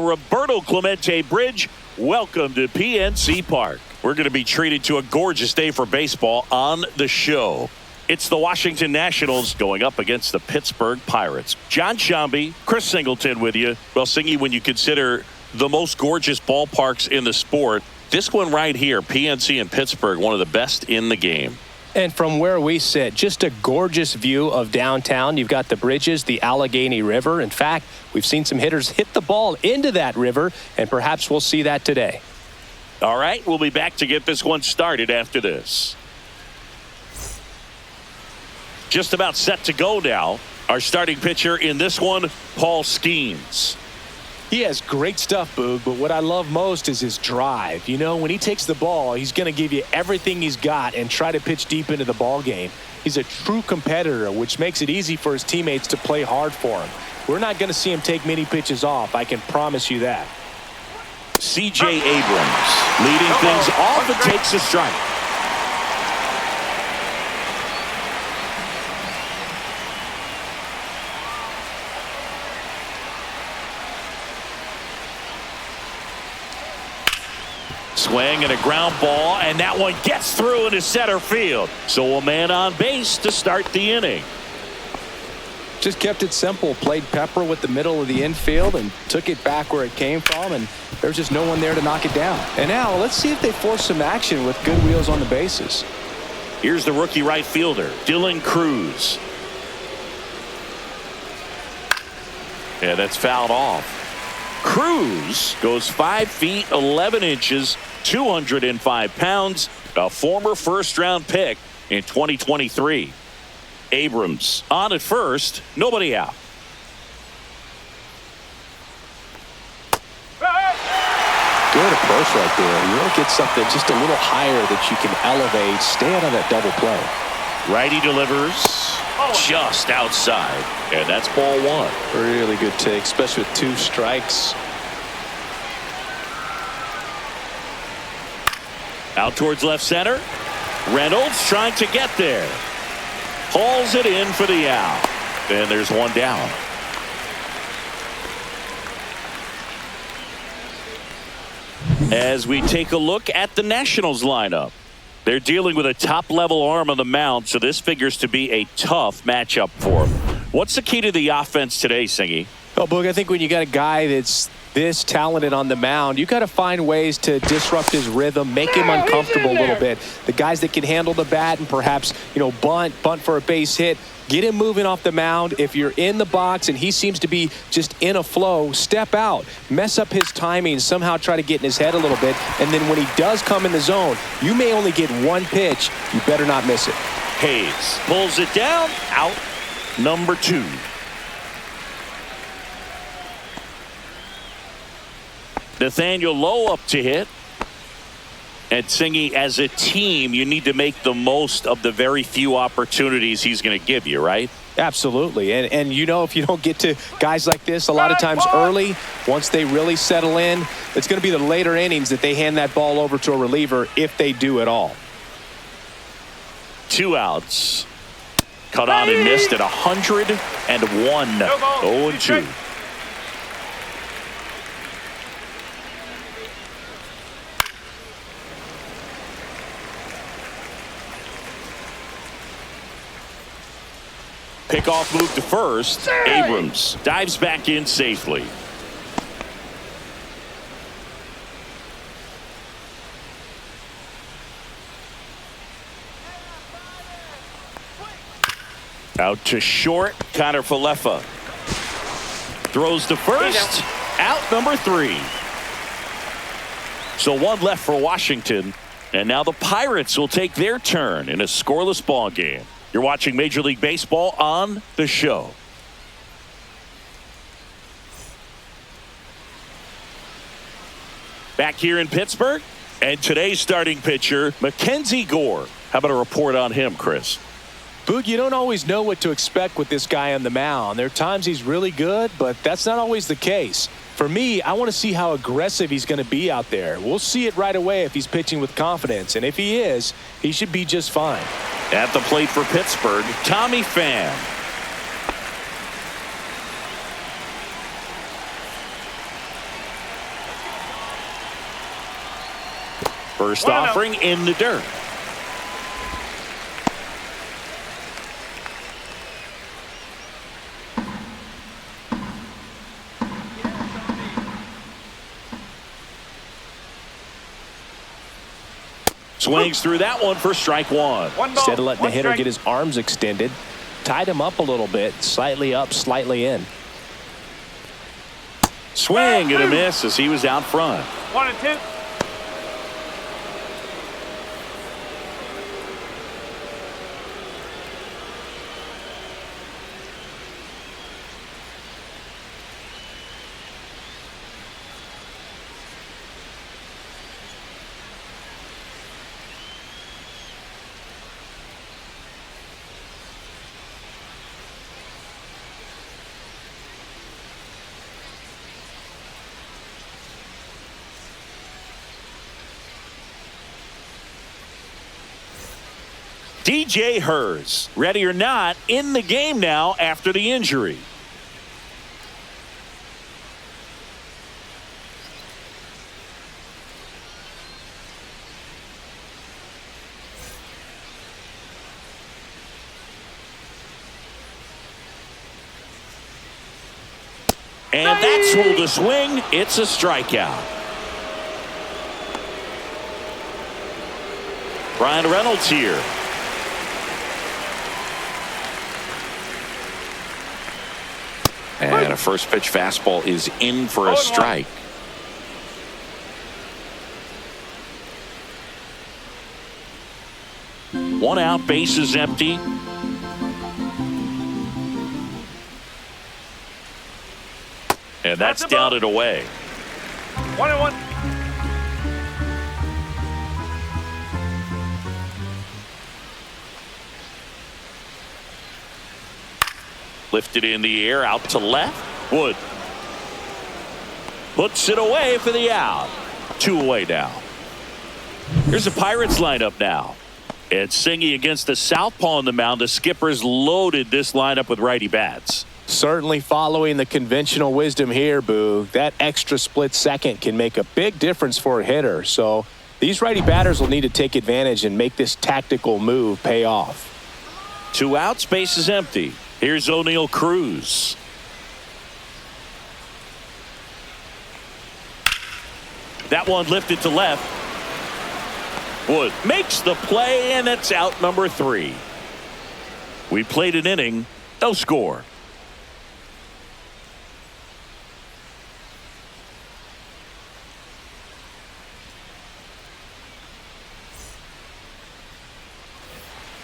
Roberto Clemente Bridge, welcome to PNC Park. We're going to be treated to a gorgeous day for baseball on the show. It's the Washington Nationals going up against the Pittsburgh Pirates. John Shambi, Chris Singleton with you. Well, Singy, when you consider the most gorgeous ballparks in the sport, this one right here, PNC in Pittsburgh, one of the best in the game. And from where we sit, just a gorgeous view of downtown. You've got the bridges, the Allegheny River. In fact, we've seen some hitters hit the ball into that river, and perhaps we'll see that today. All right, we'll be back to get this one started after this. Just about set to go now. Our starting pitcher in this one, Paul Skeens. He has great stuff, Boog, but what I love most is his drive. You know, when he takes the ball, he's going to give you everything he's got and try to pitch deep into the ball game. He's a true competitor, which makes it easy for his teammates to play hard for him. We're not going to see him take many pitches off, I can promise you that. C.J. Abrams leading things off and takes a strike. Swing and a ground ball, and that one gets through into center field. So a man on base to start the inning. Just kept it simple, played pepper with the middle of the infield and took it back where it came from, and there's just no one there to knock it down. And now let's see if they force some action with good wheels on the bases. Here's the rookie right fielder, Dylan Cruz. Yeah, that's fouled off. Cruz goes 5 feet 11 inches, 205 pounds, a former first-round pick in 2023. Abrams on at first, nobody out. Good approach right there. You want to get something just a little higher that you can elevate. Stay out on that double play. Righty delivers just outside, and that's ball one. Really good take, especially with 2 strikes. Out towards left center. Reynolds trying to get there. Hauls it in for the out. And there's one down. As we take a look at the Nationals lineup. They're dealing with a top-level arm on the mound, so this figures to be a tough matchup for them. What's the key to the offense today, Singy? Well, Boog, I think when you got a guy that's this talented on the mound, you got to find ways to disrupt his rhythm, make him uncomfortable a little bit. The guys that can handle the bat and perhaps, bunt for a base hit, get him moving off the mound. If you're in the box and he seems to be just in a flow, step out, mess up his timing, somehow try to get in his head a little bit. And then when he does come in the zone, you may only get one pitch. You better not miss it. Hayes pulls it down, out number 2. Nathaniel Lowe up to hit. And Singy, as a team, you need to make the most of the very few opportunities he's going to give you, right? Absolutely. And if you don't get to guys like this a lot of times early, once they really settle in, it's going to be the later innings that they hand that ball over to a reliever if they do at all. 2 outs. Cut on and missed at 101. 0-2. Pickoff move to first. Abrams dives back in safely. Out to short. Connor Falefa throws to first. Out number 3. So 1 left for Washington. And now the Pirates will take their turn in a scoreless ball game. You're watching Major League Baseball on the show. Back here in Pittsburgh, and today's starting pitcher, Mackenzie Gore. How about a report on him, Chris? Boog, you don't always know what to expect with this guy on the mound. There are times he's really good, but that's not always the case. For me, I want to see how aggressive he's going to be out there. We'll see it right away if he's pitching with confidence. And if he is, he should be just fine. At the plate for Pittsburgh, Tommy Pham. First offering in the dirt. Swings through that one for strike one. Instead of letting the hitter get his arms extended, tied him up a little bit, slightly up, slightly in. Swing and a miss as he was out front. 1-2. DJ Hers, ready or not, in the game now after the injury. And that's ruled a swing. It's a strikeout. Brian Reynolds here. And a first pitch fastball is in for a strike. One out, bases empty. And that's down and away. 1-1. Lifted in the air, out to left. Wood puts it away for the out. 2 away now. Here's the Pirates lineup now. And Singy against the southpaw on the mound. The Skippers loaded this lineup with righty bats. Certainly following the conventional wisdom here, Boo. That extra split second can make a big difference for a hitter. So these righty batters will need to take advantage and make this tactical move pay off. 2 outs, base is empty. Here's O'Neal Cruz. That one lifted to left. Wood makes the play, and it's out number 3. We played an inning, no score.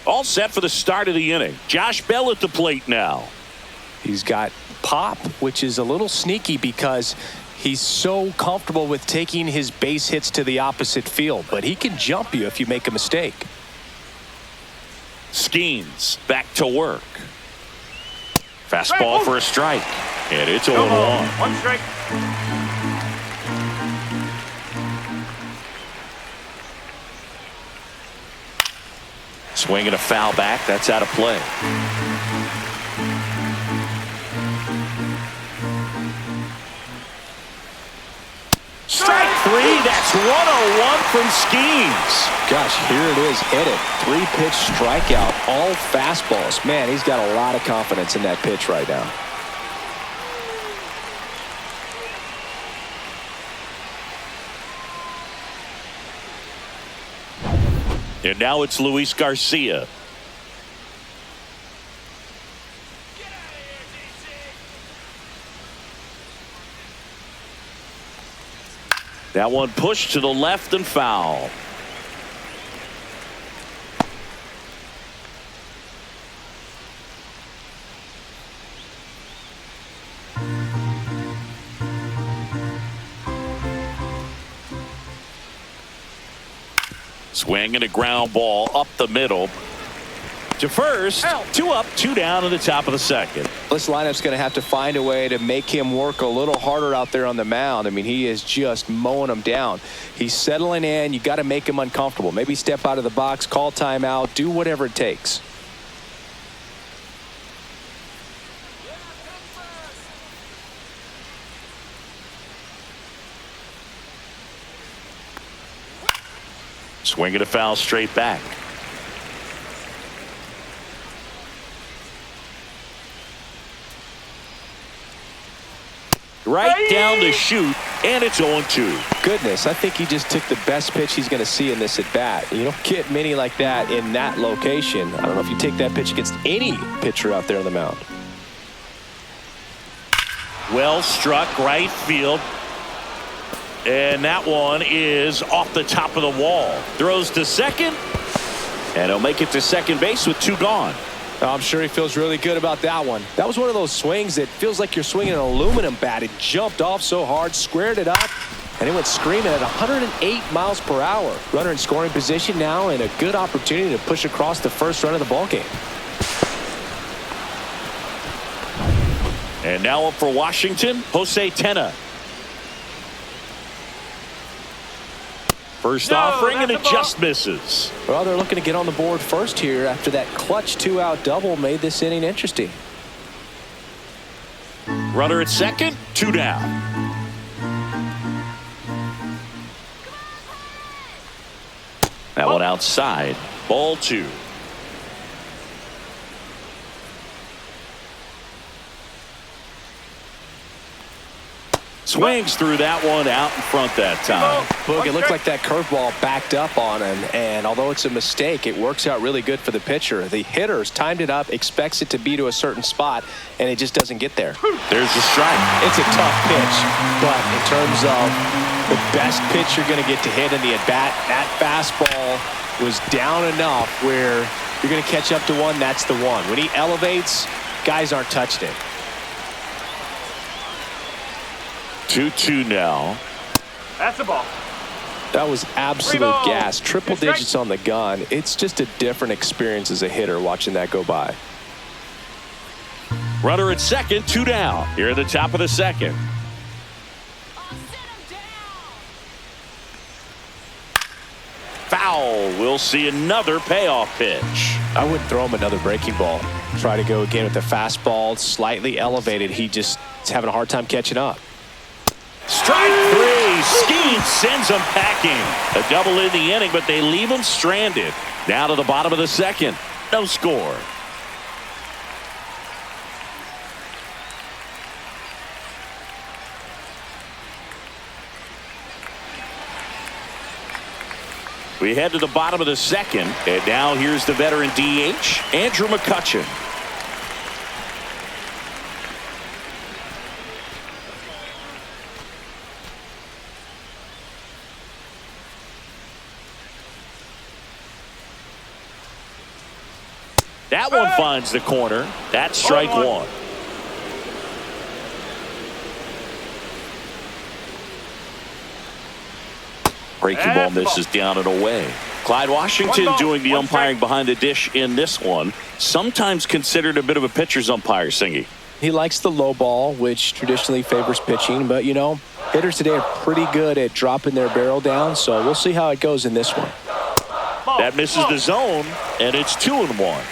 All set for the start of the inning. Josh Bell at the plate now. He's got pop, which is a little sneaky because he's so comfortable with taking his base hits to the opposite field, but he can jump you if you make a mistake. Skeens back to work. Fastball for a strike, and it's 0-1. 1 strike. Swinging a foul back. That's out of play. Strike 3. That's 101 from Skeens. Gosh, here it is. Hit it. 3-pitch strikeout. All fastballs. Man, he's got a lot of confidence in that pitch right now. And now it's Luis Garcia. That one pushed to the left and foul. Swing and a ground ball up the middle to first. 2 up, 2 down in the top of the second. This lineup's going to have to find a way to make him work a little harder out there on the mound. I mean, he is just mowing him down. He's settling in. You got to make him uncomfortable. Maybe step out of the box, call timeout, do whatever it takes. Swinging a foul straight back. Right down the chute, and it's 0-2. Goodness, I think he just took the best pitch he's going to see in this at-bat. You don't get many like that in that location. I don't know if you take that pitch against any pitcher out there on the mound. Well struck, right field. And that one is off the top of the wall. Throws to second, and he'll make it to second base with 2 gone. I'm sure he feels really good about that one. That was one of those swings that feels like you're swinging an aluminum bat. It jumped off so hard, squared it up, and it went screaming at 108 miles per hour. Runner in scoring position now, and a good opportunity to push across the first run of the ballgame. And now up for Washington, Jose Tena. First offering, and it just misses. Well, they're looking to get on the board first here after that clutch 2-out double made this inning interesting. Runner at second, 2 down. That one outside. Ball 2. Swings through that one out in front that time. Look, it looked like that curveball backed up on him, and although it's a mistake, it works out really good for the pitcher. The hitter's timed it up, expects it to be to a certain spot, and it just doesn't get there. There's the strike. It's a tough pitch, but in terms of the best pitch you're going to get to hit in the at-bat, that fastball was down enough where you're going to catch up to one, that's the one. When he elevates, guys aren't touching it. 2-2 now. That's the ball. That was absolute gas. Triple digits on the gun. It's just a different experience as a hitter watching that go by. Runner at second, 2 down. Here at the top of the second. Foul. We'll see another payoff pitch. I wouldn't throw him another breaking ball. Try to go again with the fastball, slightly elevated. He just is having a hard time catching up. Strike 3. Skeet sends them packing. A double in the inning, but they leave him stranded. Now to the bottom of the second. No score. We head to the bottom of the second, and now here's the veteran DH, Andrew McCutchen. That one finds the corner. That's strike 1. Breaking ball misses down and away. Clyde Washington doing the umpiring behind the dish in this one. Sometimes considered a bit of a pitcher's umpire, Singy. He likes the low ball, which traditionally favors pitching. But, you know, hitters today are pretty good at dropping their barrel down. So we'll see how it goes in this one. That misses the zone, and it's 2-1.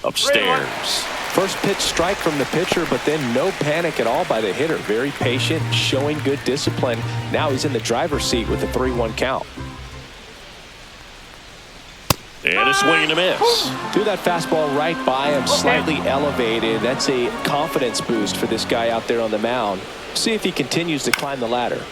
Upstairs. First pitch strike from the pitcher, but then no panic at all by the hitter. Very patient, showing good discipline. Now he's in the driver's seat with a 3-1 count. And a swing and a miss. Threw that fastball right by him, slightly elevated. That's a confidence boost for this guy out there on the mound. See if he continues to climb the ladder.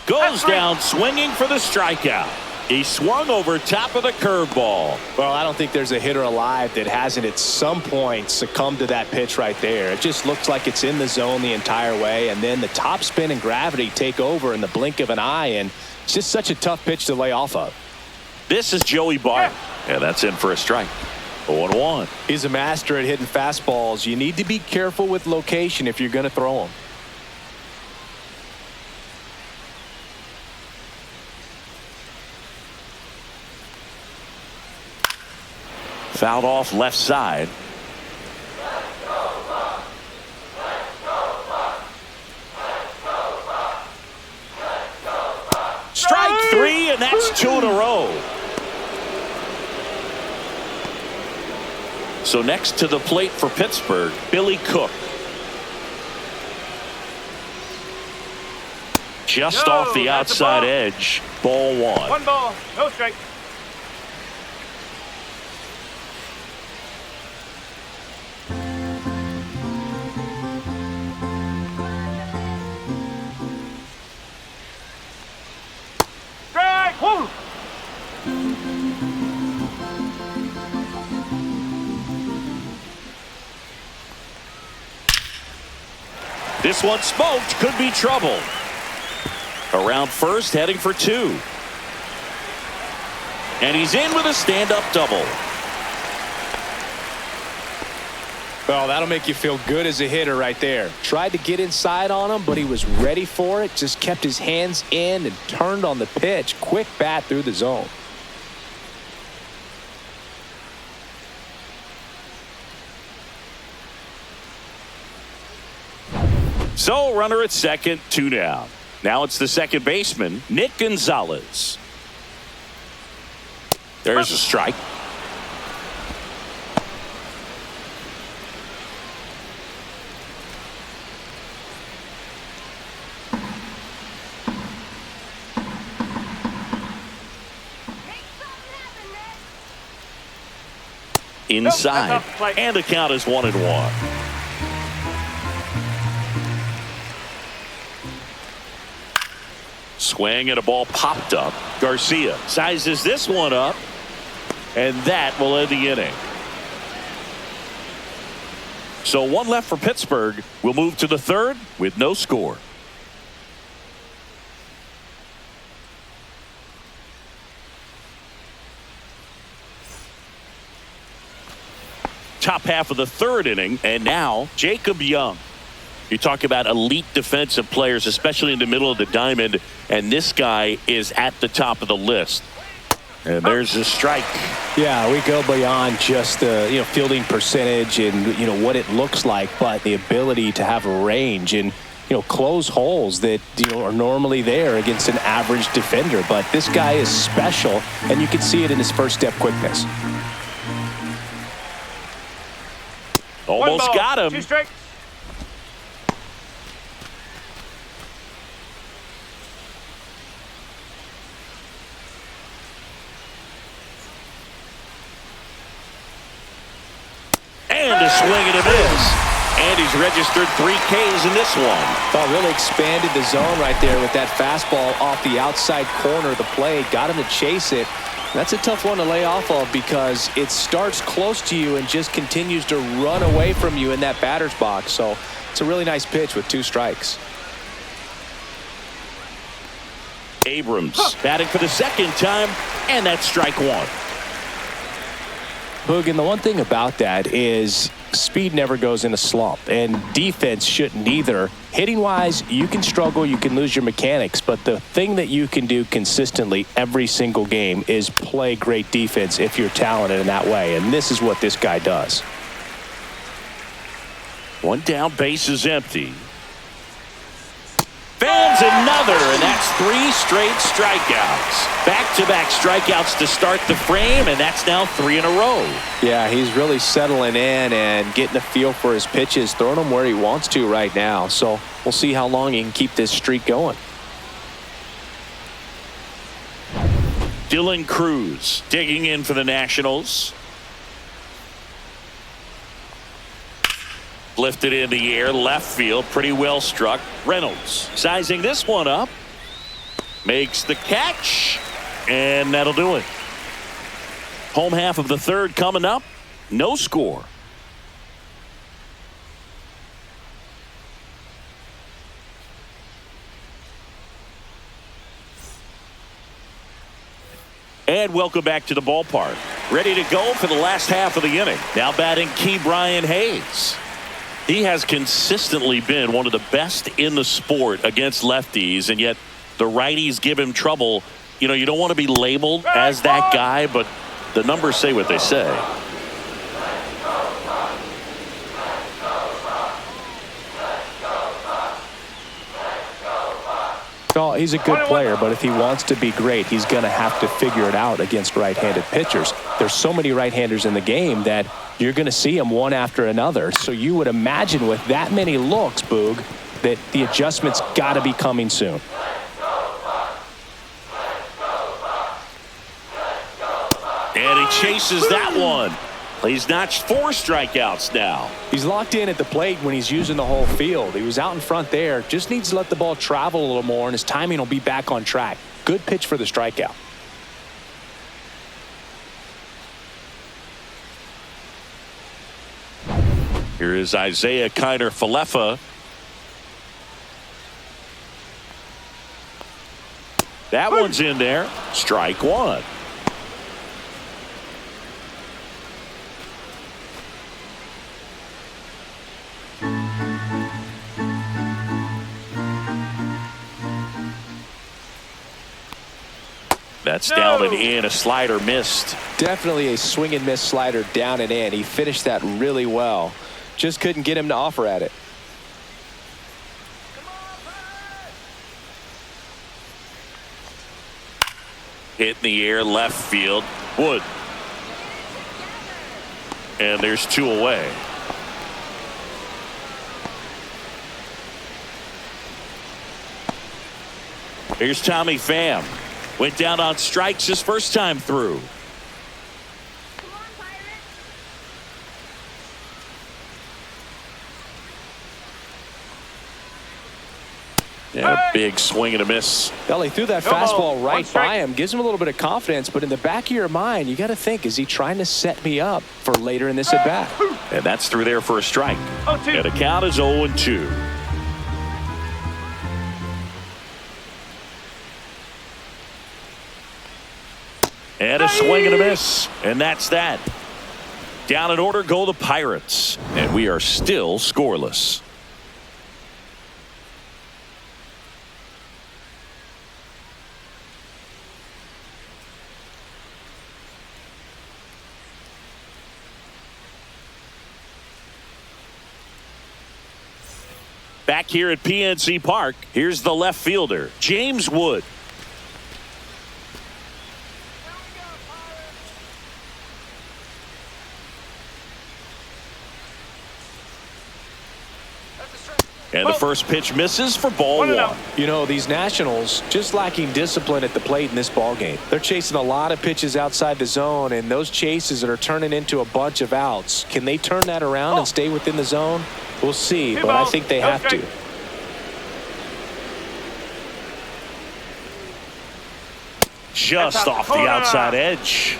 Goes down swinging for the strikeout. He swung over top of the curveball. Well, I don't think there's a hitter alive that hasn't at some point succumbed to that pitch right there. It just looks like it's in the zone the entire way, and then the top spin and gravity take over in the blink of an eye, and it's just such a tough pitch to lay off of. This is Joey Bart. Yeah, that's in for a strike. 0-1. He's a master at hitting fastballs. You need to be careful with location if you're going to throw them. Fouled off left side. Strike three, and that's 2 in a row. So next to the plate for Pittsburgh, Billy Cook. Just off the outside edge. Ball one. 1 ball, no strike. Strike! Woo! This one smoked, could be trouble. Around first, heading for 2. And he's in with a stand-up double. Well, that'll make you feel good as a hitter right there. Tried to get inside on him, but he was ready for it. Just kept his hands in and turned on the pitch. Quick bat through the zone. So runner at second, 2 down. Now it's the second baseman, Nick Gonzalez. There's a strike. Inside, and the count is 1-1. Swing and a ball popped up. Garcia sizes this one up, and that will end the inning. So 1 left for Pittsburgh. We'll move to the third with no score. Top half of the third inning, and now Jacob Young. You talk about elite defensive players, especially in the middle of the diamond, and this guy is at the top of the list. And there's a strike. Yeah, we go beyond just the fielding percentage and what it looks like, but the ability to have a range and close holes that are normally there against an average defender. But this guy is special, and you can see it in his first step quickness. Almost got him. 2 strikes. And a swing and a miss. And he's registered 3 Ks in this one. Well, really expanded the zone right there with that fastball off the outside corner of the plate. Got him to chase it. That's a tough one to lay off of because it starts close to you and just continues to run away from you in that batter's box. So it's a really nice pitch with 2 strikes. Abrams batting for the second time, and that's strike 1. Boog, and the one thing about that is speed never goes in a slump, and defense shouldn't either. Hitting-wise, you can struggle, you can lose your mechanics, but the thing that you can do consistently every single game is play great defense if you're talented in that way, and this is what this guy does. 1 down, base is empty. Fans another, and that's 3 straight strikeouts. Back-to-back strikeouts to start the frame, and that's now 3 in a row. Yeah, he's really settling in and getting a feel for his pitches, throwing them where he wants to right now. So we'll see how long he can keep this streak going. Dylan Cruz digging in for the Nationals. Lifted in the air, left field, pretty well struck. Reynolds sizing this one up. Makes the catch, and that'll do it. Home half of the third coming up. No score. And welcome back to the ballpark. Ready to go for the last half of the inning. Now batting Ke'Bryan Hayes. He has consistently been one of the best in the sport against lefties, and yet the righties give him trouble. You don't want to be labeled as that guy, but the numbers say what they say. Well, he's a good player, but if he wants to be great, he's going to have to figure it out against right-handed pitchers. There's so many right-handers in the game that you're going to see them one after another. So you would imagine with that many looks, Boog, that the adjustment's got to be coming soon. And he chases that one. He's notched 4 strikeouts now. He's locked in at the plate when he's using the whole field. He was out in front there. Just needs to let the ball travel a little more, and his timing will be back on track. Good pitch for the strikeout. Here is Isaiah Kiner-Falefa. That one's in there. Strike 1. That's down and in. A slider missed. Definitely a swing and miss slider down and in. He finished that really well. Just couldn't get him to offer at it. Hit in the air, left field. Wood. And there's 2 away. Here's Tommy Pham. Went down on strikes his first time through. Yeah, big swing and a miss. Well, he threw that fastball right by him. Gives him a little bit of confidence, but in the back of your mind, you got to think, is he trying to set me up for later in this at-bat? And that's through there for a strike. And the count is 0-2. And a swing and a miss. And that's that. Down in order go the Pirates. And we are still scoreless. Back here at PNC Park, here's the left fielder, James Wood. And the first pitch misses for ball 1. You know, these Nationals just lacking discipline at the plate in this ball game. They're chasing a lot of pitches outside the zone, and those chases that are turning into a bunch of outs. Can they turn that around and stay within the zone? We'll see, but I think they have to. Just off the outside edge.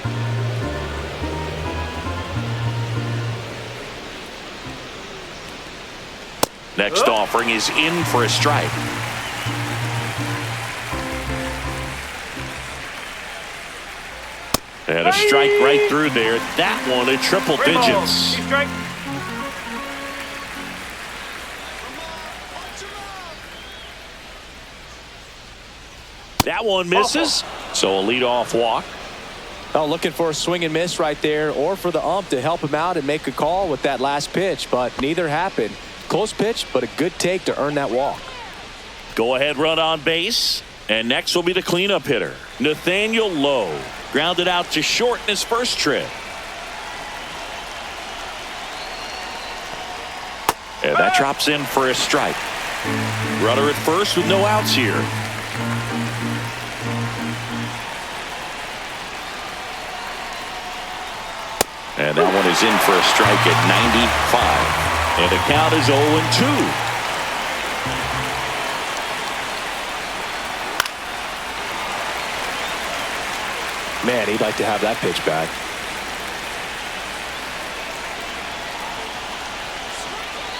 Next offering is in for a strike. And a strike right through there. That one at triple digits. That one misses. So a leadoff walk. Oh, looking for a swing and miss right there, or for the ump to help him out and make a call with that last pitch, but neither happened. Close pitch, but a good take to earn that walk. Go ahead run on base. And next will be the cleanup hitter, Nathaniel Lowe. Grounded out to short in his first trip. And that drops in for a strike. Runner at first with no outs here. And that one is in for a strike at 95. And the count is 0-2. Man, he'd like to have that pitch back.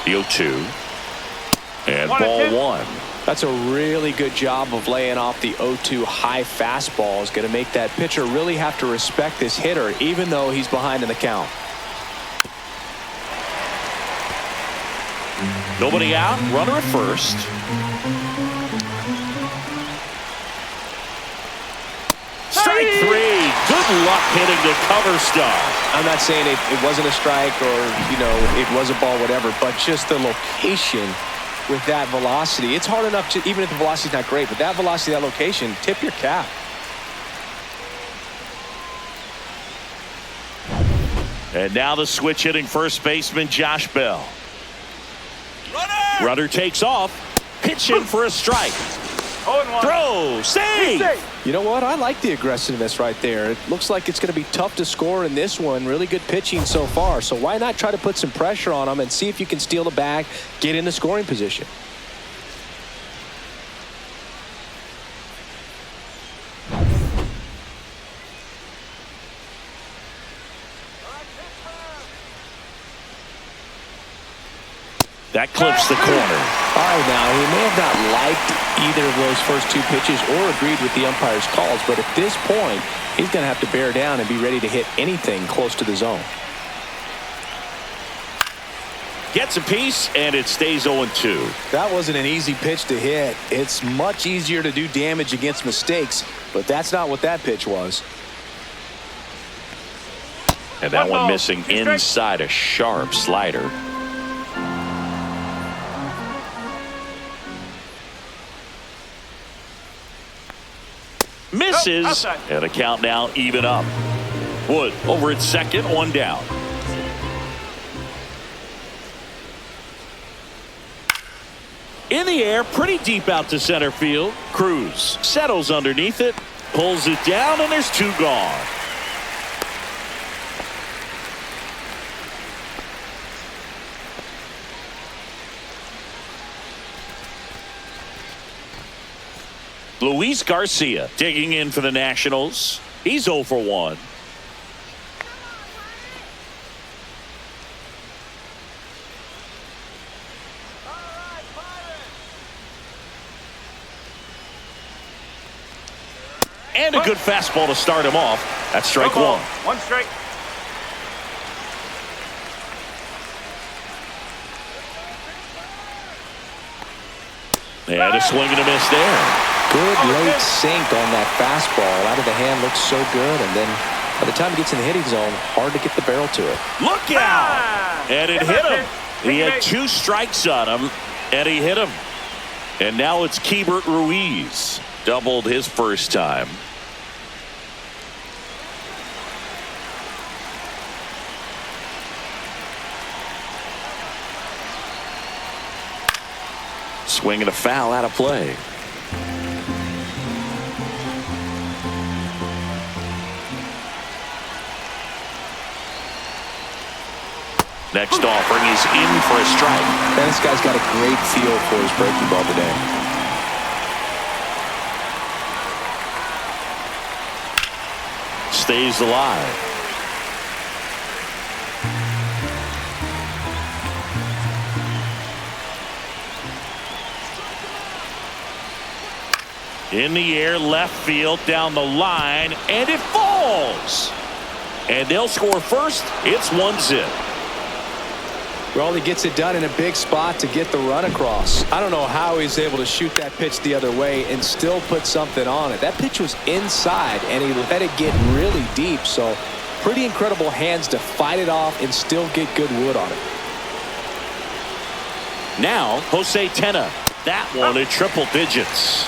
The 0-2. And ball 1. That's a really good job of laying off the 0-2 high fastball. Is going to make that pitcher really have to respect this hitter, even though he's behind in the count. Nobody out. Runner at first. Strike 3. Good luck hitting the cover star. I'm not saying it wasn't a strike or, you know, it was a ball, whatever, but just the location with that velocity. It's hard enough to, even if the velocity's not great, but that velocity, that location, tip your cap. And now the switch hitting first baseman Josh Bell. Runner takes off. Pitch in for a strike. 0-1. Throw. Save. You know what? I like the aggressiveness right there. It looks like it's going to be tough to score in this one. Really good pitching so far. So why not try to put some pressure on them and see if you can steal the bag, get in the scoring position. That clips the corner. All right, now, he may have not liked either of those first two pitches or agreed with the umpire's calls, but at this point, he's going to have to bear down and be ready to hit anything close to the zone. Gets a piece, and it stays 0-2. That wasn't an easy pitch to hit. It's much easier to do damage against mistakes, but that's not what that pitch was. And that one missing inside, a sharp slider. Misses, and a count now even up. Wood over at second, one down. In the air, pretty deep out to center field. Cruz settles underneath it, pulls it down, and there's two gone. Luis Garcia digging in for the Nationals. He's 0 for 1. And a good fastball to start him off. That's strike one. One strike. And a swing and a miss there. Good late sink on that fastball. Out of the hand, looks so good. And then by the time it gets in the hitting zone, hard to get the barrel to it. Look out! And it hit him. He had two strikes on him, and he hit him. And now it's Keibert Ruiz. Doubled his first time. Swing and a foul out of play. Next offering is in for a strike. Man, this guy's got a great feel for his breaking ball today. Stays alive. In the air, left field, down the line, and it falls. And they'll score first. It's 1-0. Well, he gets it done in a big spot to get the run across. I don't know how he's able to shoot that pitch the other way and still put something on it. That pitch was inside, and he let it get really deep. So pretty incredible hands to fight it off and still get good wood on it. Now, Jose Tena. That one in triple digits.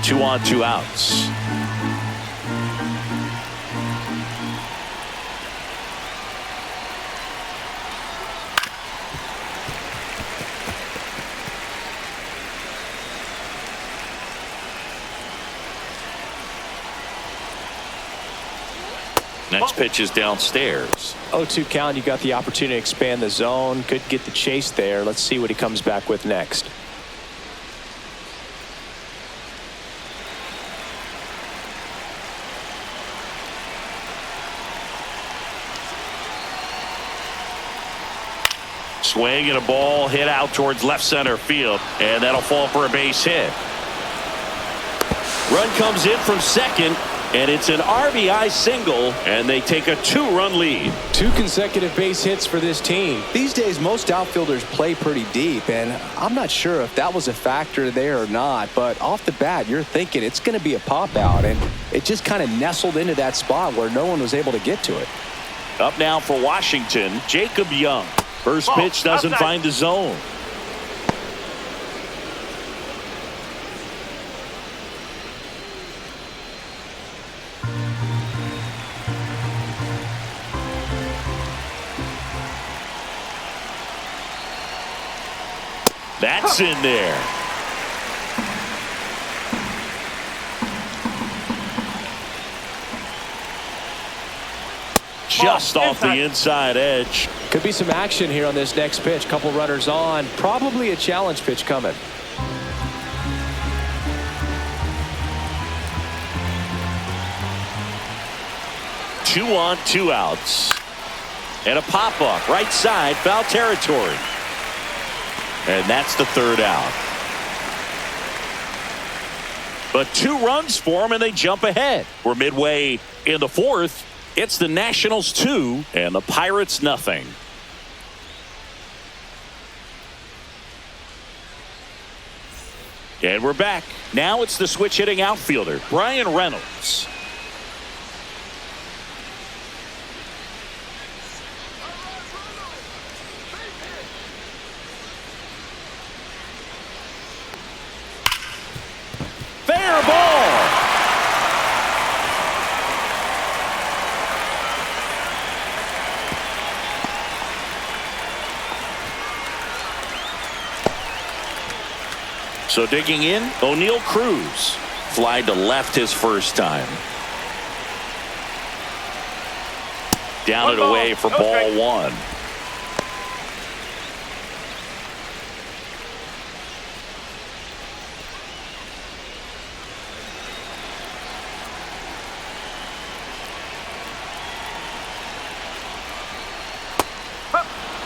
Two on, two outs. Next pitch is downstairs. 0-2 count. You got the opportunity to expand the zone. Could get the chase there. Let's see what he comes back with next. Swing and a ball hit out towards left center field, and that'll fall for a base hit. Run comes in from second, And it's an RBI single, and they take a 2-run lead. 2 consecutive base hits for this team. These days, most outfielders play pretty deep, and I'm not sure if that was a factor there or not, but off the bat, you're thinking it's going to be a pop-out, and it just kind of nestled into that spot where no one was able to get to it. Up now for Washington, Jacob Young. First pitch doesn't find the zone. That's in there. Just off the inside edge. Could be some action here on this next pitch. Couple runners on. Probably a challenge pitch coming. Two on, 2 outs. And a pop-up right side, foul territory. And that's the 3rd out. But 2 runs for them, and they jump ahead. We're midway in the 4th. It's the Nationals 2 and the Pirates nothing. And we're back. Now it's the switch hitting outfielder, Brian Reynolds. Fair ball. So digging in, O'Neal Cruz. Fly to left his first time. Down and away for ball 1.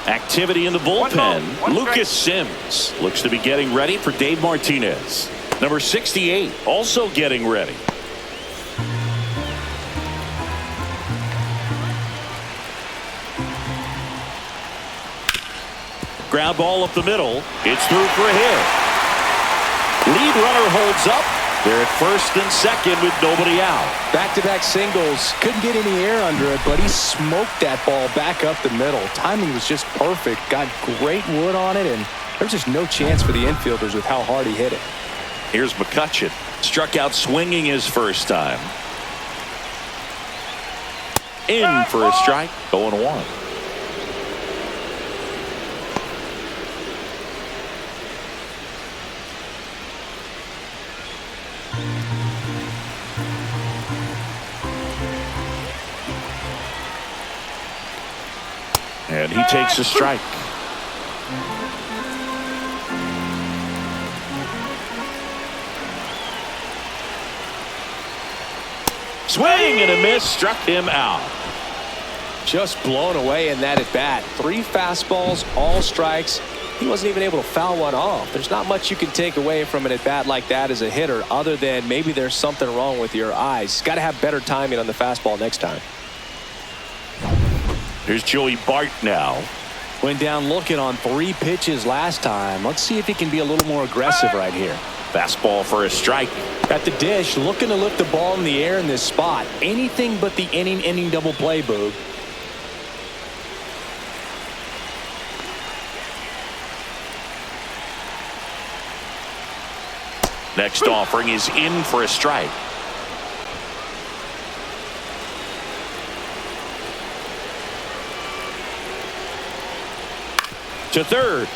Activity in the bullpen. Lucas Sims looks to be getting ready for Dave Martinez. Number 68 also getting ready. Ground ball up the middle. It's through for a hit. Lead runner holds up. They're at first and second with nobody out. Back-to-back singles. Couldn't get any air under it, but he smoked that ball back up the middle. Timing was just perfect. Got great wood on it, and there's just no chance for the infielders with how hard he hit it. Here's McCutchen. Struck out swinging his first time. In for a strike. 0-1. And he takes a strike. Swing and a miss, struck him out. Just blown away in that at bat. 3 fastballs, all strikes. He wasn't even able to foul one off. There's not much you can take away from an at bat like that as a hitter, other than maybe there's something wrong with your eyes. Got to have better timing on the fastball next time. Here's Joey Bart now. Went down looking on 3 pitches last time. Let's see if he can be a little more aggressive right here. Fastball for a strike. At the dish, looking to lift the ball in the air in this spot. Anything but the inning double play, Boog. Next offering is in for a strike. To third.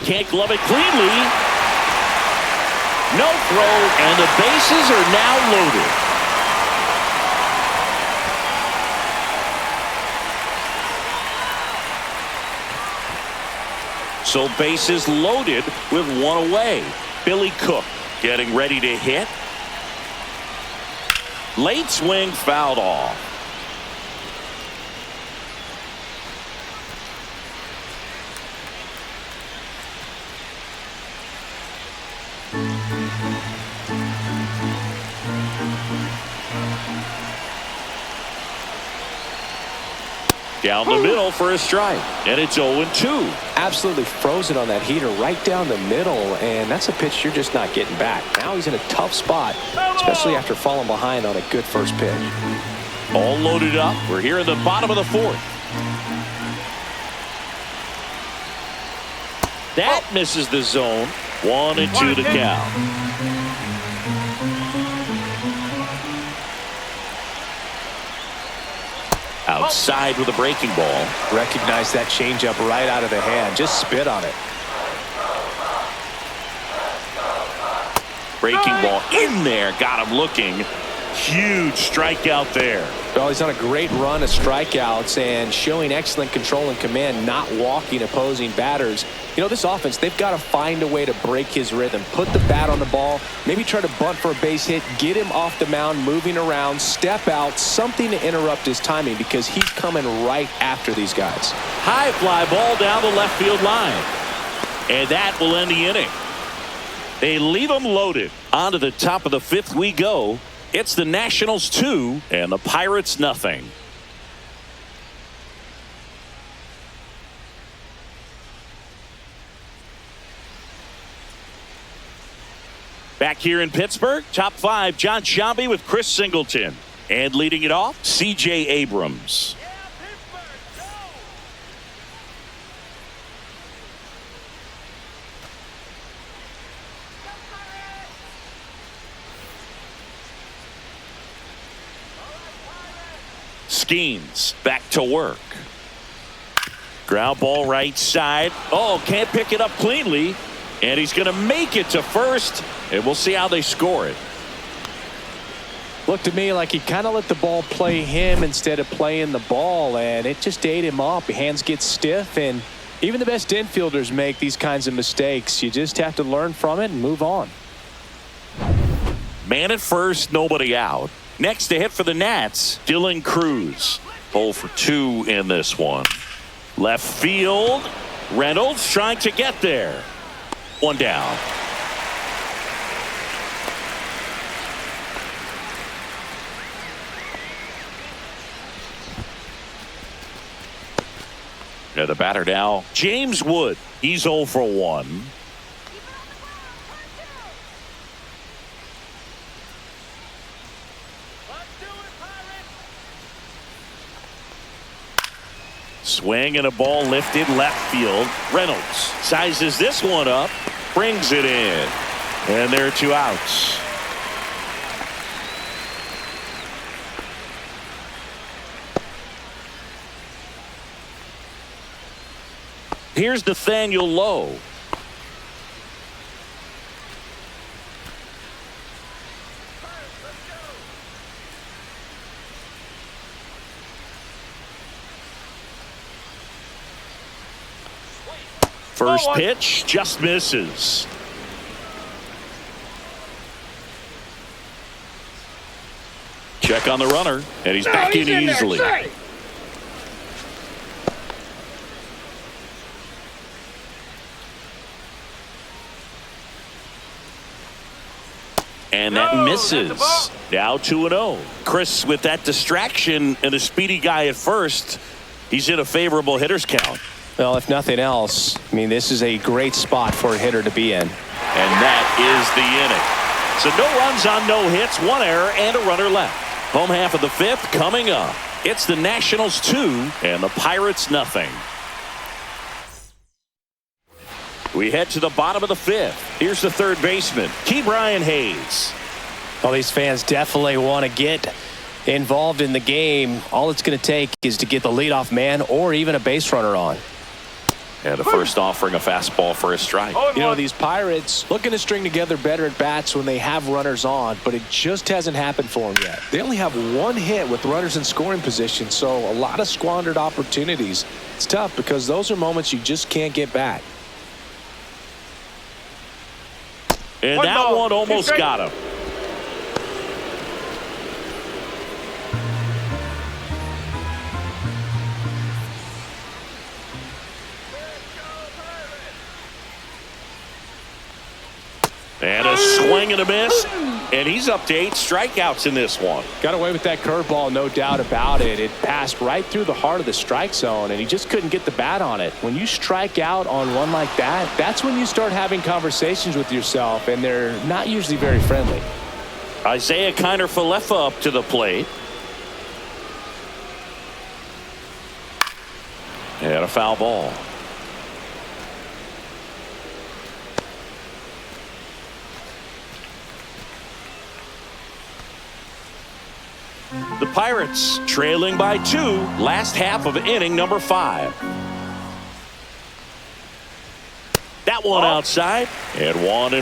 Can't glove it cleanly. No throw, and the bases are now loaded. So bases loaded with 1 away. Billy Cook getting ready to hit. Late swing fouled off. Down the middle for a strike. And it's 0-2. Absolutely frozen on that heater right down the middle, and that's a pitch you're just not getting back. Now he's in a tough spot, especially after falling behind on a good first pitch. All loaded up. We're here in the bottom of the fourth. That misses the zone. 1-2 to count. Outside with a breaking ball. Recognize that changeup right out of the hand. Just spit on it. Breaking ball in there. Got him looking. Huge strikeout there. Well, he's on a great run of strikeouts and showing excellent control and command, not walking opposing batters. You know, this offense, they've got to find a way to break his rhythm. Put the bat on the ball, maybe try to bunt for a base hit, get him off the mound, moving around, step out, something to interrupt his timing because he's coming right after these guys. High fly ball down the left field line. And that will end the inning. They leave them loaded. On to the top of the fifth we go. It's the Nationals 2 and the Pirates nothing. Back here in Pittsburgh, top five, John Sciambi with Chris Singleton. And leading it off, C.J. Abrams. Skeens back to work. Ground ball right side. Oh, can't pick it up cleanly. And he's going to make it to first. And we'll see how they score it. Looked to me like he kind of let the ball play him instead of playing the ball, and it just ate him up. Hands get stiff, and even the best infielders make these kinds of mistakes. You just have to learn from it and move on. Man at first, nobody out. Next to hit for the Nats, Dylan Cruz. 0 for 2 in this one. Left field. Reynolds trying to get there. One down. The batter now, James Wood. He's 0 for 1. Swing and a ball lifted left field. Reynolds sizes this one up, brings it in, and there are 2 outs. Here's Nathaniel Lowe. First pitch just misses. Check on the runner, and he's back in easily. And that misses. Now 2-0. Chris with that distraction and a speedy guy at first. He's in a favorable hitter's count. Well, if nothing else, I mean, this is a great spot for a hitter to be in. And that is the inning. So no runs on no hits, 1 error, and a runner left. Home half of the fifth coming up. It's the Nationals 2 and the Pirates nothing. We head to the bottom of the fifth. Here's the third baseman, Ke'Bryan Hayes. Well, these fans definitely want to get involved in the game. All it's going to take is to get the leadoff man or even a base runner on. And the first offering a fastball for a strike. You know, these Pirates looking to string together better at bats when they have runners on, but it just hasn't happened for them yet. They only have 1 hit with runners in scoring position, so a lot of squandered opportunities. It's tough because those are moments you just can't get back. And that one almost got him. And a swing and a miss. And he's up to 8 strikeouts in this one. Got away with that curveball, no doubt about it. It passed right through the heart of the strike zone, and he just couldn't get the bat on it. When you strike out on one like that, that's when you start having conversations with yourself, and they're not usually very friendly. Isaiah Kiner-Falefa up to the plate. And a foul ball. The Pirates trailing by 2, last half of inning number 5. That one outside, and 1-1.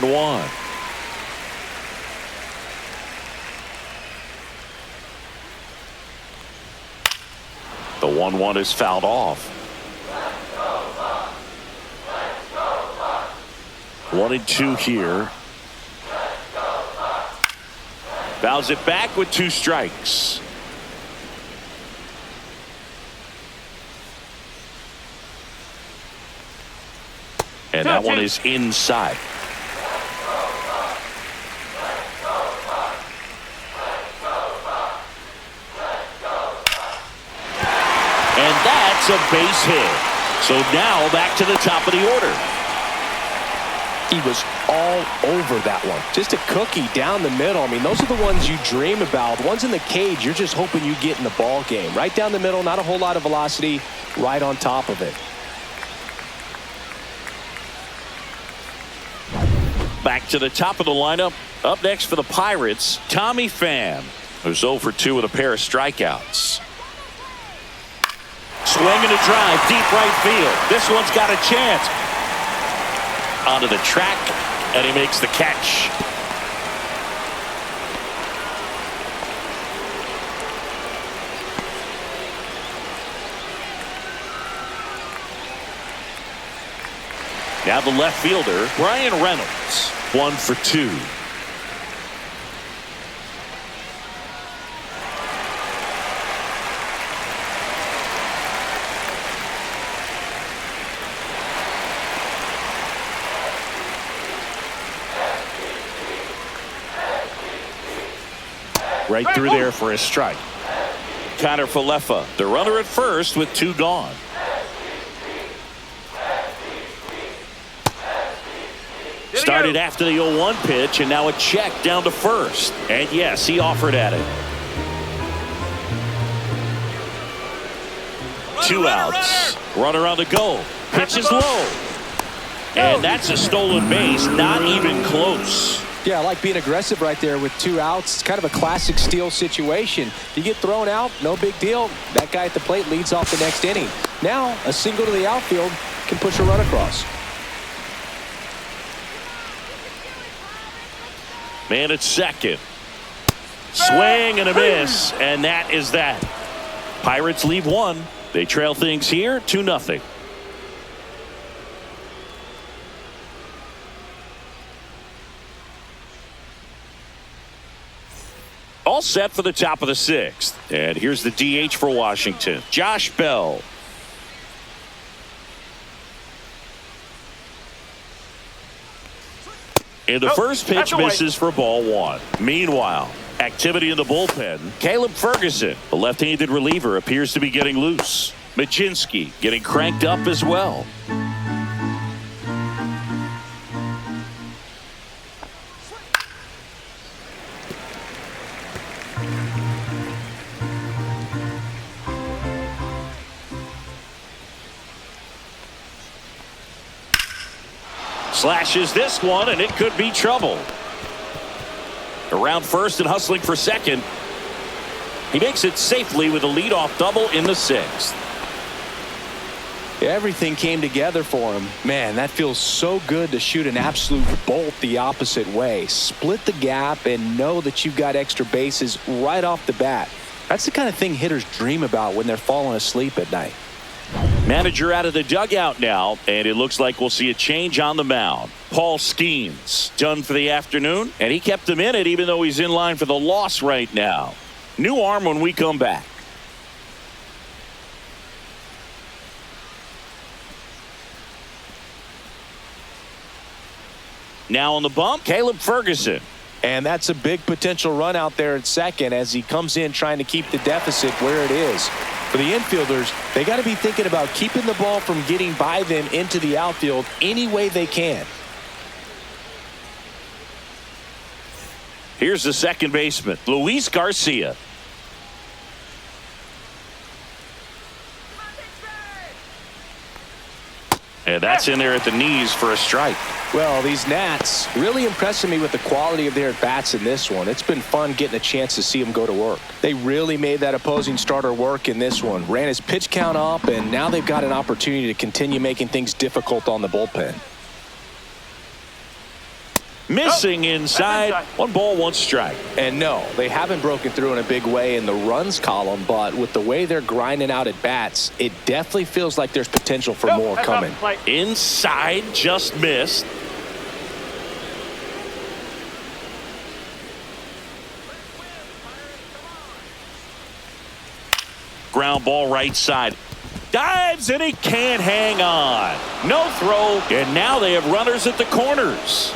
The 1-1 is fouled off. 1-2 here. Fouls it back with 2 strikes. And that one is inside. And that's a base hit. So now back to the top of the order. He was all over that one. Just a cookie down the middle. I mean, those are the ones you dream about. Ones in the cage, you're just hoping you get in the ball game. Right down the middle, not a whole lot of velocity, right on top of it. Back to the top of the lineup. Up next for the Pirates, Tommy Pham, who's 0 for 2 with a pair of strikeouts. Swing and a drive, deep right field. This one's got a chance. Onto the track, and he makes the catch. Now the left fielder, Brian Reynolds, 1 for 2. Right through there for a strike. Kiner-Falefa, the runner at first with 2 gone. Started after the 0-1 pitch, and now a check down to first. And yes, he offered at it. 2 outs. Runner on the go. Pitch is low. And that's a stolen base, not even close. Yeah, I like being aggressive right there with 2 outs. It's kind of a classic steal situation. You get thrown out, no big deal. That guy at the plate leads off the next inning. Now, a single to the outfield can push a run across. Man at second. Swing and a miss, and that is that. Pirates leave 1. They trail things here 2-0. All set for the top of the 6th. And here's the DH for Washington, Josh Bell. And the first pitch misses for ball 1. Meanwhile, activity in the bullpen. Caleb Ferguson, the left-handed reliever, appears to be getting loose. Majinski getting cranked up as well. Slashes this one, and it could be trouble. Around first and hustling for second. He makes it safely with a leadoff double in the 6th. Everything came together for him. Man, that feels so good to shoot an absolute bolt the opposite way. Split the gap and know that you've got extra bases right off the bat. That's the kind of thing hitters dream about when they're falling asleep at night. Manager out of the dugout now, and it looks like we'll see a change on the mound. Paul Skeens done for the afternoon, and he kept him in it even though he's in line for the loss right now. New arm when we come back. Now on the bump, Caleb Ferguson. And that's a big potential run out there at second as he comes in trying to keep the deficit where it is. For the infielders, they got to be thinking about keeping the ball from getting by them into the outfield any way they can. Here's the second baseman, Luis Garcia. And that's in there at the knees for a strike. Well, these Nats really impressing me with the quality of their at-bats in this one. It's been fun getting a chance to see them go to work. They really made that opposing starter work in this one. Ran his pitch count up, and now they've got an opportunity to continue making things difficult on the bullpen. Missing inside. 1 ball, 1 strike. And no, they haven't broken through in a big way in the runs column, but with the way they're grinding out at bats, it definitely feels like there's potential for more coming. Inside, just missed. Ground ball right side. Dives and he can't hang on. No throw, and now they have runners at the corners.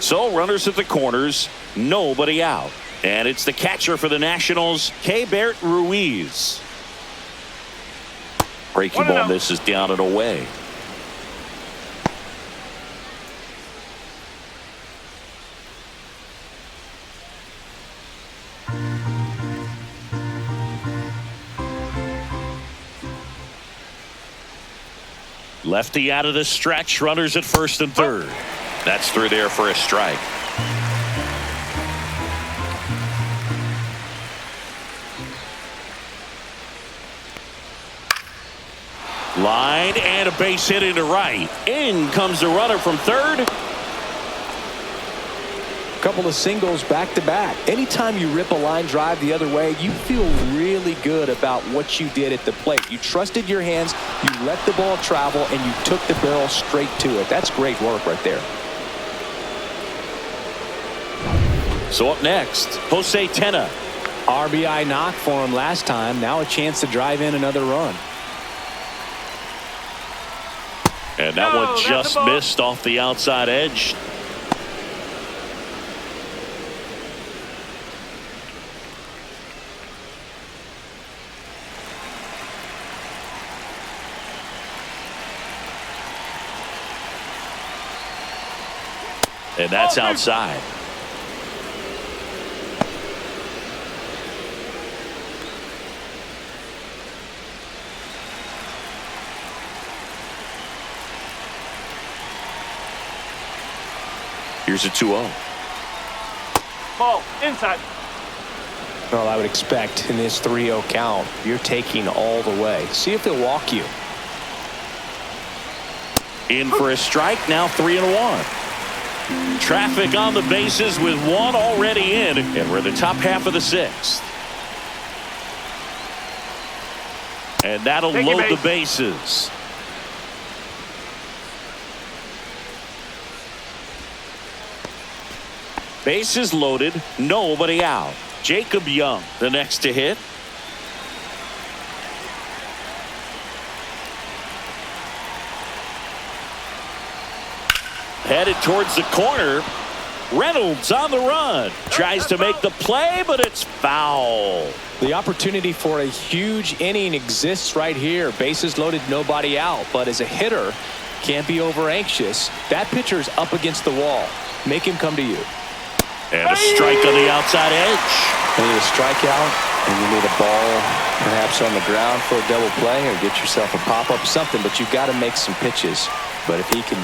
So runners at the corners, nobody out. And it's the catcher for the Nationals, Keibert Ruiz. Breaking ball misses down and away. Lefty out of the stretch, runners at first and third. That's through there for a strike. Line and a base hit into right. In comes the runner from third. Couple of singles back to back. Anytime you rip a line drive the other way, you feel really good about what you did at the plate. You trusted your hands, you let the ball travel, and you took the barrel straight to it. That's great work right there. So up next, Jose Tena. RBI knock for him last time. Now a chance to drive in another run. And that one just missed off the outside edge. And that's outside. Here's a 2-0. Ball, inside. Well, I would expect in this 3-0 count, you're taking all the way. See if he'll walk you. In for a strike, now 3-1. Traffic on the bases with one already in, and we're in the top half of the sixth. And that'll load the bases. Bases loaded, nobody out. Jacob Young, the next to hit. Headed towards the corner. Reynolds on the run. Tries to make the play, but it's foul. The opportunity for a huge inning exists right here. Bases loaded, nobody out. But as a hitter, can't be over anxious. That pitcher's up against the wall. Make him come to you. And a strike on the outside edge. You need a strikeout, and you need a ball perhaps on the ground for a double play, or get yourself a pop-up, something, but you've got to make some pitches. But if he can...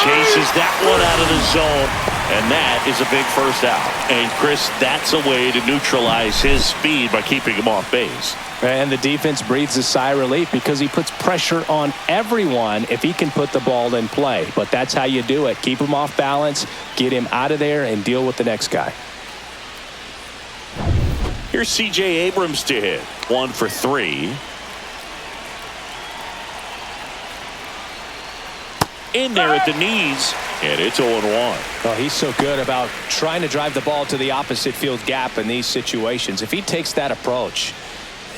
Chases that one out of the zone, and that is a big first out. And, Chris, that's a way to neutralize his speed by keeping him off base. And the defense breathes a sigh of relief because he puts pressure on everyone if he can put the ball in play. But that's how you do it. Keep him off balance, get him out of there, and deal with the next guy. Here's C.J. Abrams to hit. 1 for 3. In there at the knees, and it's 0-1. Oh, he's so good about trying to drive the ball to the opposite field gap in these situations. If he takes that approach,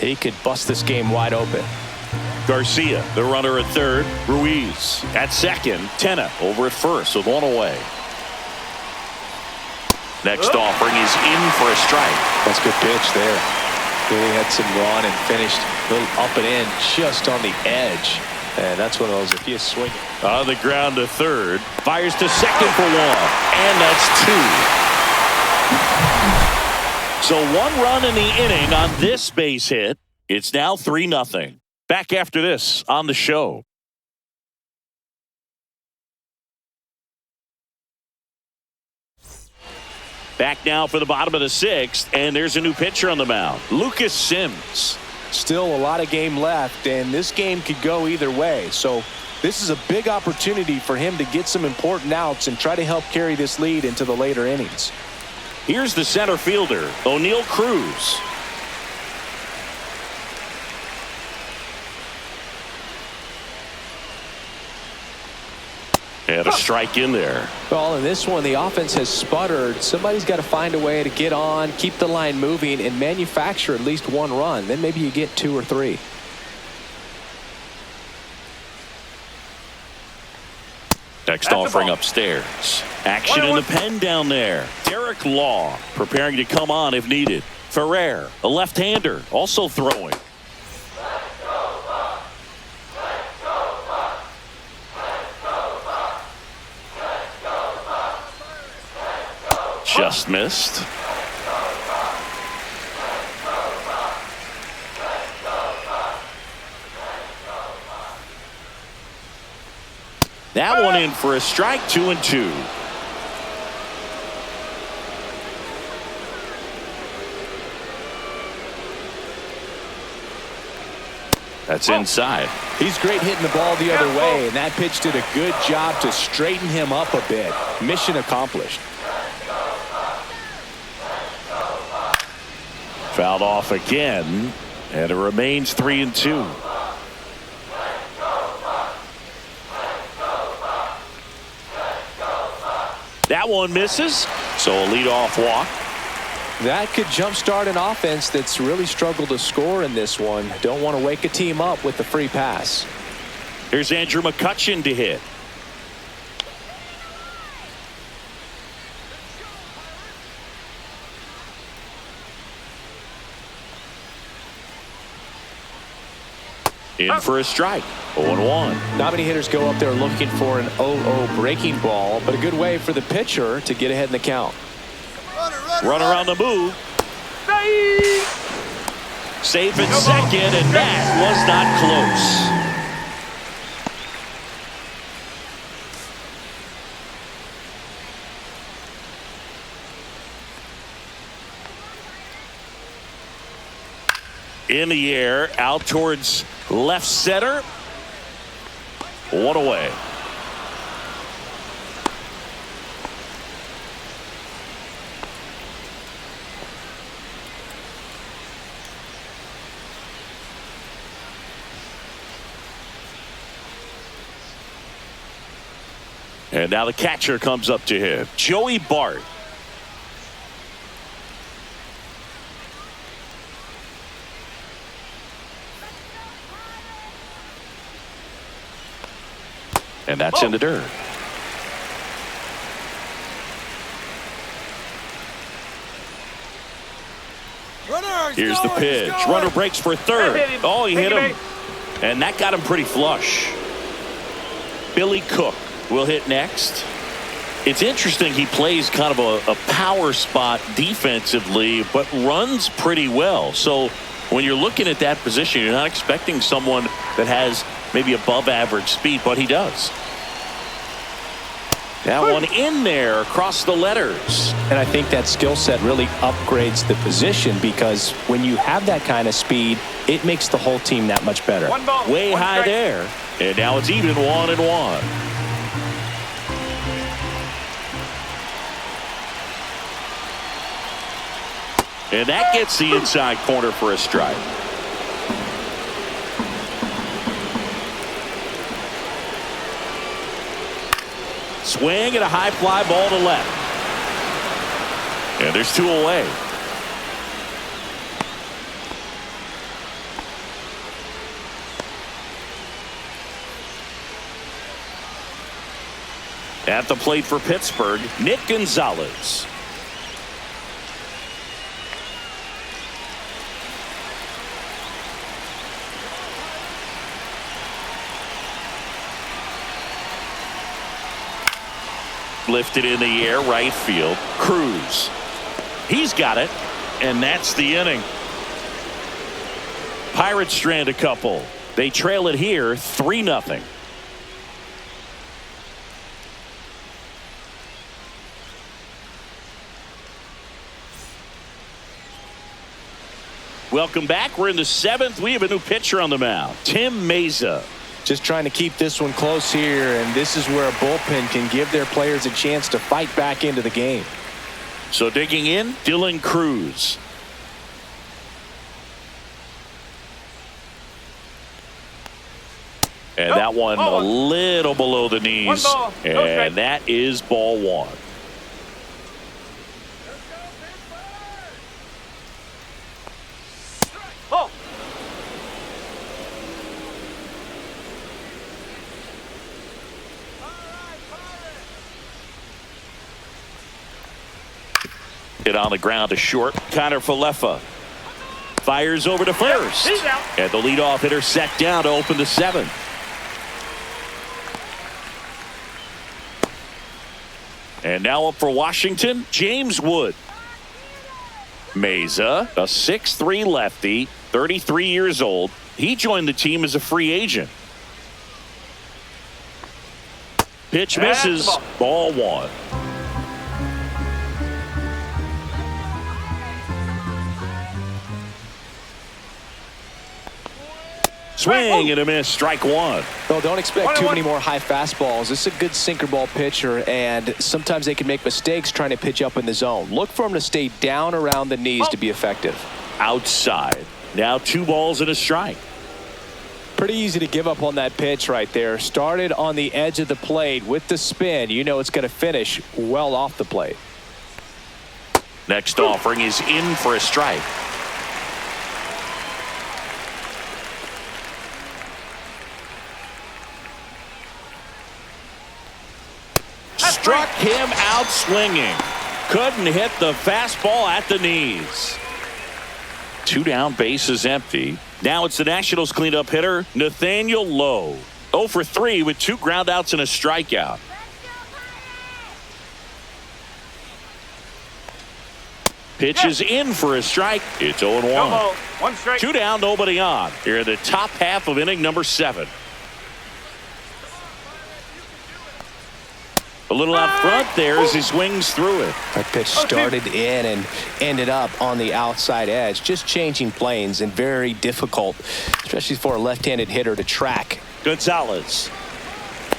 He could bust this game wide open. Garcia, the runner at third. Ruiz at second. Tenna over at first with one away. Next offering is in for a strike. That's a good pitch there. Really had some run and finished a little up and in just on the edge. And that's one of those, if you swing on the ground to third, fires to second for one, and that's two. So one run in the inning on this base hit. It's now 3-0. Back after this on the show. Back now for the bottom of the sixth, and there's a new pitcher on the mound, Lucas Sims. Still a lot of game left, and this game could go either way. So this is a big opportunity for him to get some important outs and try to help carry this lead into the later innings. Here's the center fielder, O'Neal Cruz. And a strike in there. Well, in this one, the offense has sputtered. Somebody's got to find a way to get on, keep the line moving, and manufacture at least one run. Then maybe you get 2 or 3. Next offering upstairs. Action in the pen down there. Derek Law preparing to come on if needed. Ferrer, a left-hander, also throwing. Just missed. That one in for a strike, 2-2. That's inside. He's great hitting the ball the other way, and that pitch did a good job to straighten him up a bit. Mission accomplished. Fouled off again, and it remains 3-2. That one misses, so a leadoff walk. That could jumpstart an offense that's really struggled to score in this one. Don't want to wake a team up with the free pass. Here's Andrew McCutchen to hit. In for a strike. 0-1. Not many hitters go up there looking for an 0-0 breaking ball, but a good way for the pitcher to get ahead in the count. Runner on the move. Safe at second, and that was not close. In the air, out towards left center. One away. And now the catcher comes up to him, Joey Bart. And that's in the dirt. Here's the pitch. Runner breaks for third. Oh, he hit him. And that got him pretty flush. Billy Cook will hit next. It's interesting, he plays kind of a power spot defensively, but runs pretty well. So when you're looking at that position, you're not expecting someone that has maybe above average speed, but he does. That one in there across the letters. And I think that skill set really upgrades the position, because when you have that kind of speed, it makes the whole team that much better. Way high there. And now it's even 1-1. And that gets the inside corner for a strike. Swing and a high fly ball to left. And there's 2 away. At the plate for Pittsburgh, Nick Gonzalez. Lifted in the air, right field. Cruz. He's got it, and that's the inning. Pirates strand a couple. They trail it here 3-0. Welcome back. We're in the 7th. We have a new pitcher on the mound, Tim Meza. Just trying to keep this one close here, and this is where a bullpen can give their players a chance to fight back into the game. So digging in, Dylan Cruz. And that one a little below the knees. And that is ball one. Hit on the ground to short. Connor Falefa fires over to first. And the leadoff hitter set down to open the 7th. And now up for Washington, James Wood. Meza, a 6'3" lefty, 33 years old. He joined the team as a free agent. Pitch misses. Ball one. Swing and a miss. Strike one. Well, don't expect too many more high fastballs. This is a good sinker ball pitcher, and sometimes they can make mistakes trying to pitch up in the zone. Look for him to stay down around the knees to be effective. Outside. Now 2 balls and a strike. Pretty easy to give up on that pitch right there. Started on the edge of the plate with the spin. You know it's going to finish well off the plate. Next offering is in for a strike. Struck him out swinging. Couldn't hit the fastball at the knees. 2 down, bases empty. Now it's the Nationals cleanup hitter, Nathaniel Lowe. 0 for 3 with 2 groundouts and a strikeout. Pitch is in for a strike. It's 0-1. 1 strike. 2 down, nobody on. Here in the top half of inning number 7. A little out front there as he swings through it. That pitch started in and ended up on the outside edge. Just changing planes and very difficult, especially for a left-handed hitter to track. Gonzalez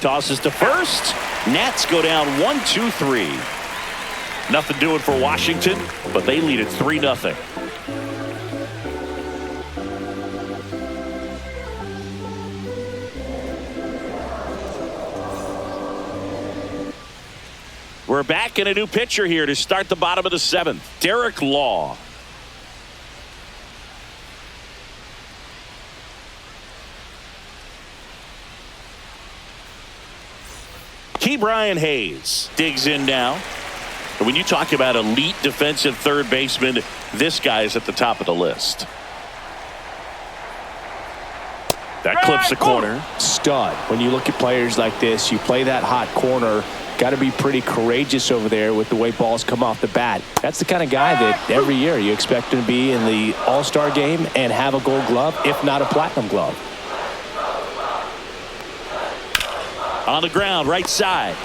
tosses to first. Nats go down 1-2-3. Nothing doing for Washington, but they lead it 3-0. We're back in a new pitcher here to start the bottom of the 7th. Derek Law. Brian Hayes digs in now. And when you talk about elite defensive third baseman, this guy is at the top of the list. That clips the corner. Stud. When you look at players like this, you play that hot corner. Got to be pretty courageous over there with the way balls come off the bat. That's the kind of guy that every year you expect him to be in the All-Star game and have a gold glove, if not a platinum glove. On the ground, right side.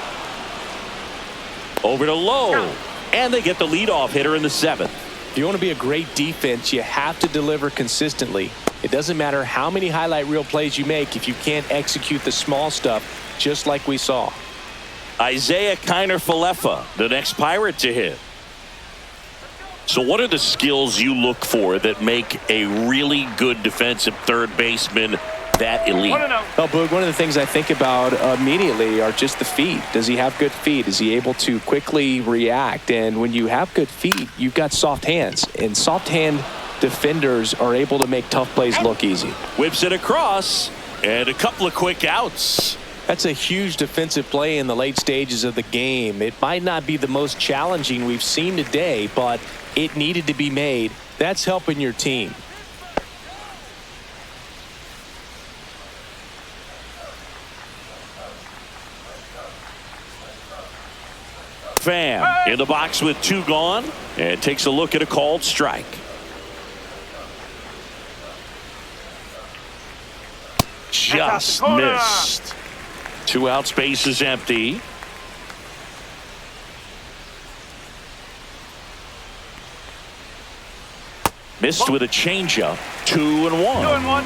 Over to Lowe. And they get the leadoff hitter in the 7th. If you want to be a great defense, you have to deliver consistently. It doesn't matter how many highlight reel plays you make if you can't execute the small stuff, just like we saw. Isaiah Kiner Falefa, the next Pirate to hit. So what are the skills you look for that make a really good defensive third baseman that elite? Well, Boog, one of the things I think about immediately are just the feet. Does he have good feet? Is he able to quickly react? And when you have good feet, you've got soft hands. And soft hand defenders are able to make tough plays look easy. Whips it across, and a couple of quick outs. That's a huge defensive play in the late stages of the game. It might not be the most challenging we've seen today, but it needed to be made. That's helping your team. Pham in the box with 2 gone and takes a look at a called strike. Just missed. 2 out, space is empty. Missed with a changeup. 2-1. 2-1.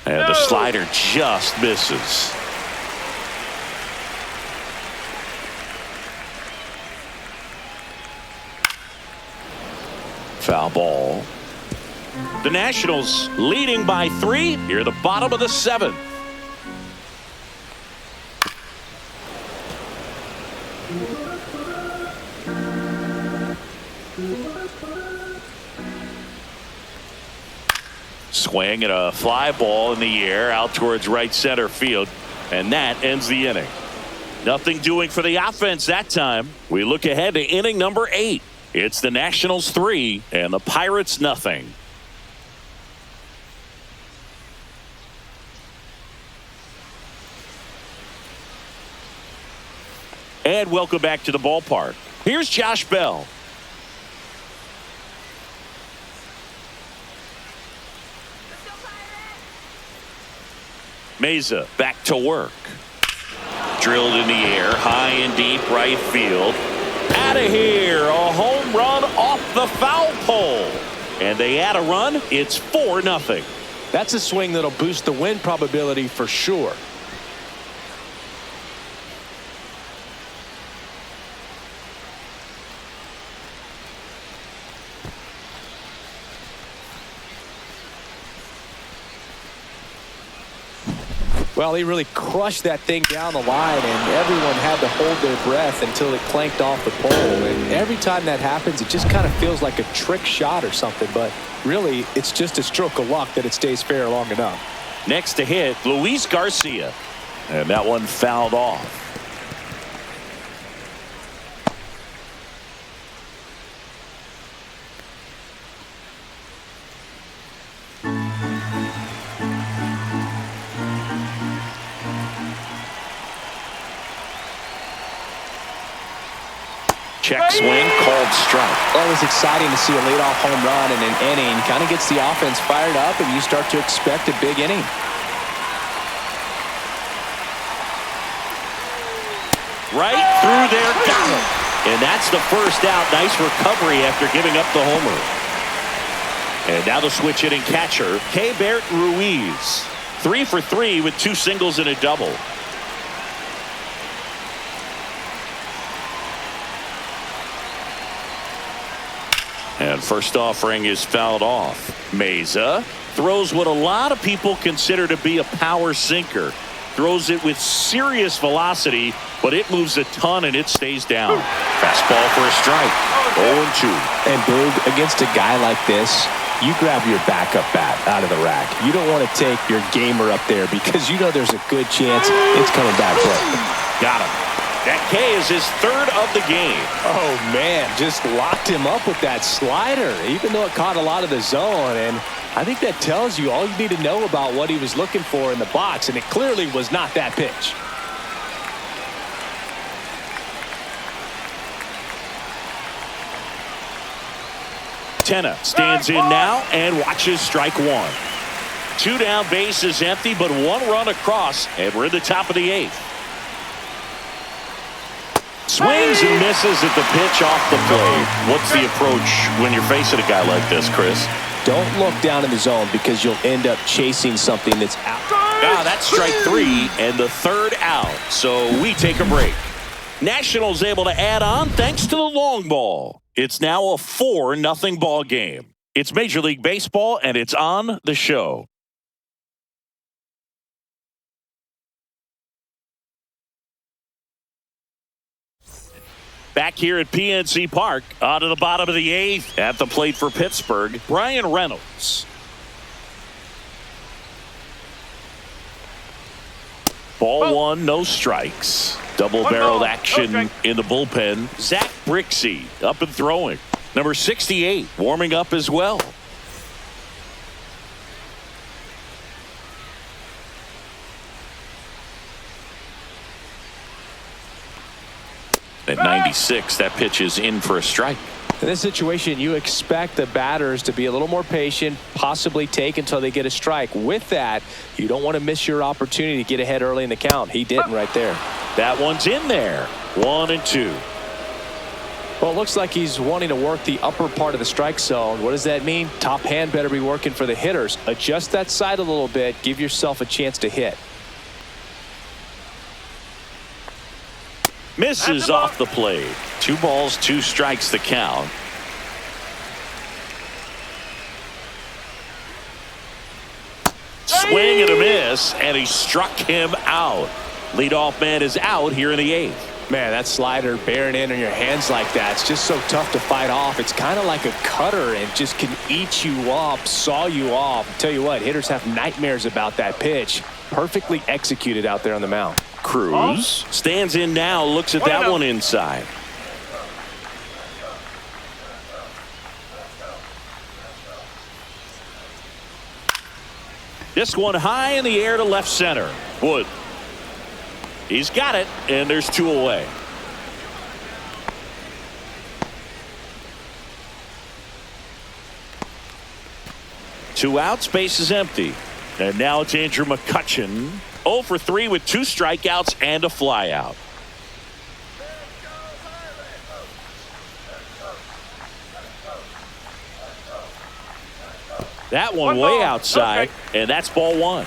And the slider just misses. Foul ball. The Nationals leading by 3 near the bottom of the 7th. Swing and a fly ball in the air out towards right center field, and that ends the inning. Nothing doing for the offense that time. We look ahead to inning number 8. It's the Nationals 3 and the Pirates nothing. And welcome back to the ballpark. Here's Josh Bell. Meza back to work. Drilled in the air, high and deep right field. Out of here, a home run off the foul pole. And they add a run. It's 4-0. That's a swing that'll boost the win probability for sure. Well, he really crushed that thing down the line, and everyone had to hold their breath until it clanked off the pole. And every time that happens, it just kind of feels like a trick shot or something. But really, it's just a stroke of luck that it stays fair long enough. Next to hit, Luis Garcia. And that one fouled off. Check swing, called strike. Well, it's exciting to see a leadoff home run in an inning. Kind of gets the offense fired up, and you start to expect a big inning. Right through there, got him. And that's the first out. Nice recovery after giving up the homer. And now the switch hitting catcher, Keibert Ruiz. 3 for 3 with 2 singles and a double. And first offering is fouled off. Meza throws what a lot of people consider to be a power sinker. Throws it with serious velocity, but it moves a ton and it stays down. Fastball for a strike. 0-2. And Boog, against a guy like this, you grab your backup bat out of the rack. You don't want to take your gamer up there because you know there's a good chance it's coming back quick. Got him. That K is his 3rd of the game. Oh, man, just locked him up with that slider, even though it caught a lot of the zone. And I think that tells you all you need to know about what he was looking for in the box, and it clearly was not that pitch. Tenna stands in now and watches strike 1. 2 down, base is empty, but 1 run across, and we're in the top of the 8th. Swings and misses at the pitch off the plate. What's the approach when you're facing a guy like this, Chris? Don't look down in the zone because you'll end up chasing something that's out. Ah, that's strike 3 and the 3rd out. So we take a break. Nationals able to add on thanks to the long ball. It's now a 4-0 ball game. It's Major League Baseball, and it's on the show. Back here at PNC Park, out of the bottom of the 8th, at the plate for Pittsburgh, Brian Reynolds. Ball one, no strikes. Double-barreled action in the bullpen. Zach Brixey up and throwing. Number 68 warming up as well. At 96, that pitch is in for a strike. In this situation, you expect the batters to be a little more patient, possibly take until they get a strike. With that, you don't want to miss your opportunity to get ahead early in the count. He didn't right there. That one's in there. 1-2. Well, it looks like he's wanting to work the upper part of the strike zone. What does that mean? Top hand better be working for the hitters. Adjust that side a little bit. Give yourself a chance to hit. Misses off the plate. 2 balls, 2 strikes the count. Swing and a miss, and he struck him out. Leadoff man is out here in the 8th. Man, that slider bearing in on your hands like that, it's just so tough to fight off. It's kind of like a cutter and just can eat you up, saw you off. I'll tell you what, hitters have nightmares about that pitch. Perfectly executed out there on the mound. Cruz stands in now, looks at that one inside. This one high in the air to left center. Wood. He's got it, and there's 2 away. Two outs, base is empty. And now it's Andrew McCutchen. 0 for 3 with 2 strikeouts and a flyout. That one way outside, and that's ball 1.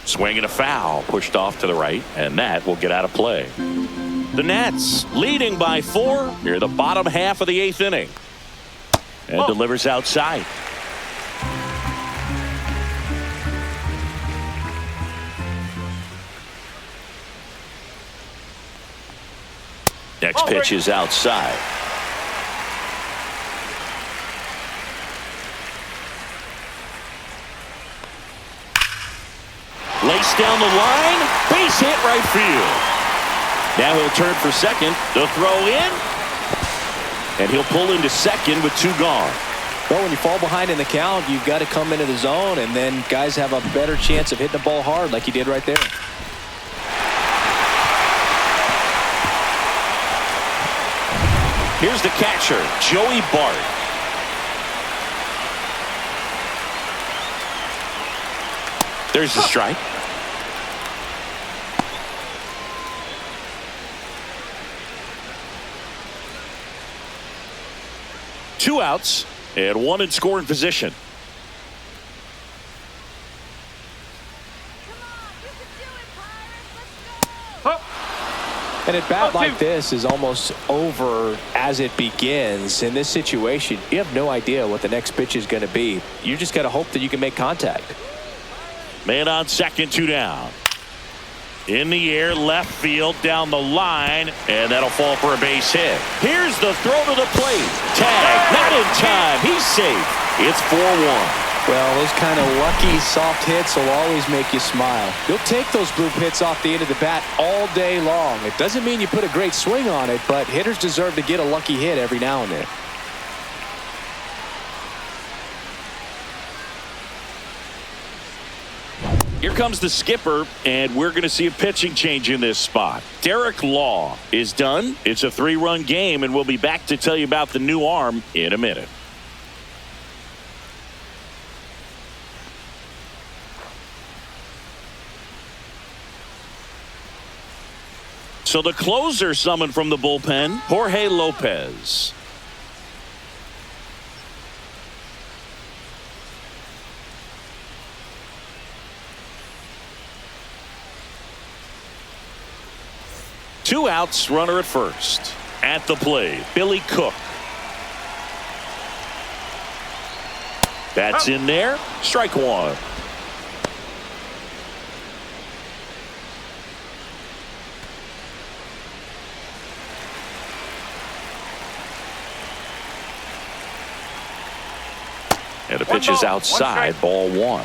Swing and a foul, pushed off to the right, and that will get out of play. The Nats leading by 4 near the bottom half of the 8th inning. And delivers outside. Next pitch is outside. Laced down the line, base hit right field. Now he'll turn for second. The throw in, and he'll pull into second with 2 gone. Well, when you fall behind in the count, you've got to come into the zone, and then guys have a better chance of hitting the ball hard like he did right there. Here's the catcher, Joey Bart. There's the strike. Two outs and 1 in scoring position. And a bat like this is almost over as it begins. In this situation, you have no idea what the next pitch is going to be. You just got to hope that you can make contact. Man on second, 2 down. In the air, left field, down the line, and that'll fall for a base hit. Here's the throw to the plate. Tag, not in time. He's safe. It's 4-1. Well, those kind of lucky soft hits will always make you smile. You'll take those bloop hits off the end of the bat all day long. It doesn't mean you put a great swing on it, but hitters deserve to get a lucky hit every now and then. Here comes the skipper, and we're going to see a pitching change in this spot. Derek Law is done. It's a 3-run game, and we'll be back to tell you about the new arm in a minute. So the closer summoned from the bullpen, Jorge Lopez. Two outs, runner at first. At the plate, Billy Cook. That's in there. Strike 1. And the pitch is outside, ball 1.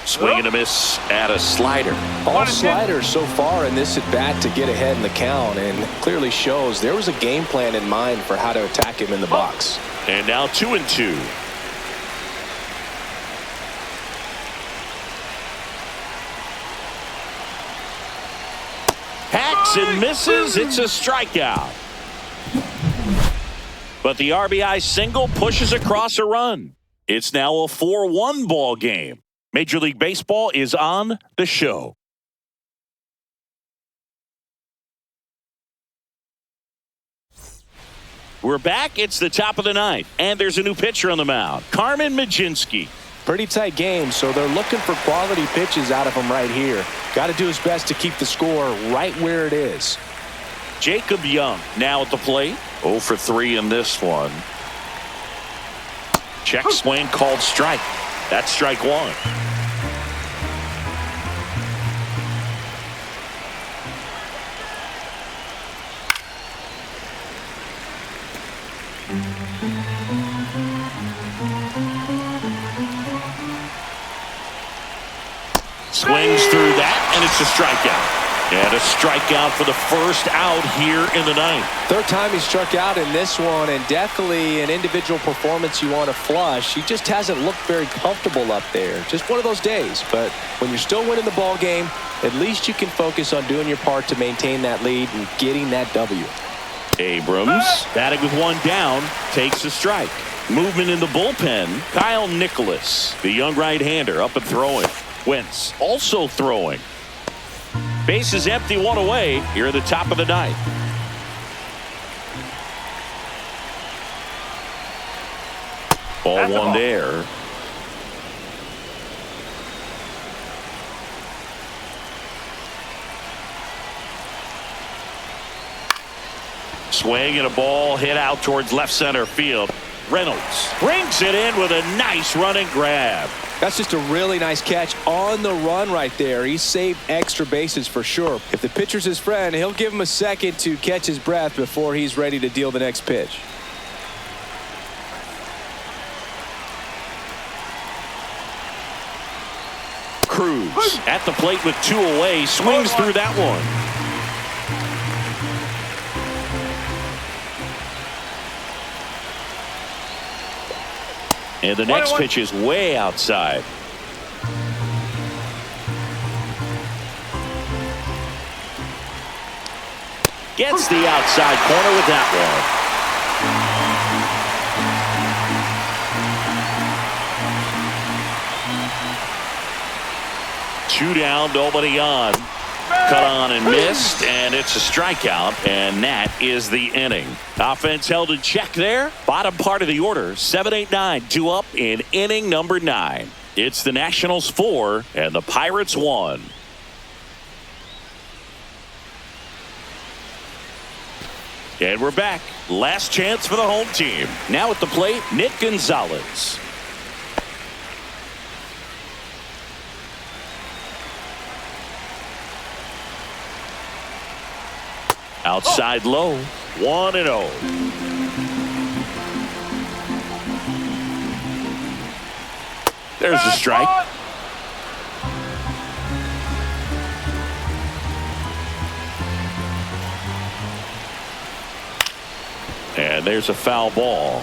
Swing and a miss at a slider. All sliders so far in this at-bat to get ahead in the count, and clearly shows there was a game plan in mind for how to attack him in the box. And now 2-2. Hacks and misses. It's a strikeout. But the RBI single pushes across a run. It's now a 4-1 ball game. Major League Baseball is on the show. We're back. It's the top of the ninth, and there's a new pitcher on the mound, Carmen Mlodzinski. Pretty tight game, so they're looking for quality pitches out of him right here. Got to do his best to keep the score right where it is. Jacob Young now at the plate. 0 for 3 in this one. Check swing called strike. That's strike one. Swings through that, and it's a strikeout. And a strikeout for the first out here in the ninth. Third time he struck out in this one, and definitely an individual performance you want to flush. He just hasn't looked very comfortable up there. Just one of those days. But when you're still winning the ball game, at least you can focus on doing your part to maintain that lead and getting that W. Abrams, batting with one down, takes a strike. Movement in the bullpen. Kyle Nicholas, the young right-hander, up and throwing. Wentz also throwing. Base is empty, one away here at the top of the ninth. Ball one there. Swing and a ball hit out towards left center field. Reynolds brings it in with a nice running grab. That's just a really nice catch on the run right there. He saved extra bases for sure. If the pitcher's his friend, he'll give him a second to catch his breath before he's ready to deal the next pitch. Cruz at the plate with two away, swings through that one. And the next pitch is way outside. Gets the outside corner with that one. Two down, nobody on. Cut on and missed, and it's a strikeout, and that is the inning. Offense held in check there. Bottom part of the order, 7-8-9, 2 up in inning number 9. It's the Nationals 4 and the Pirates 1. And we're back. Last chance for the home team. Now at the plate, Nick Gonzalez. Outside low, 1-0. There's the strike. And there's a foul ball.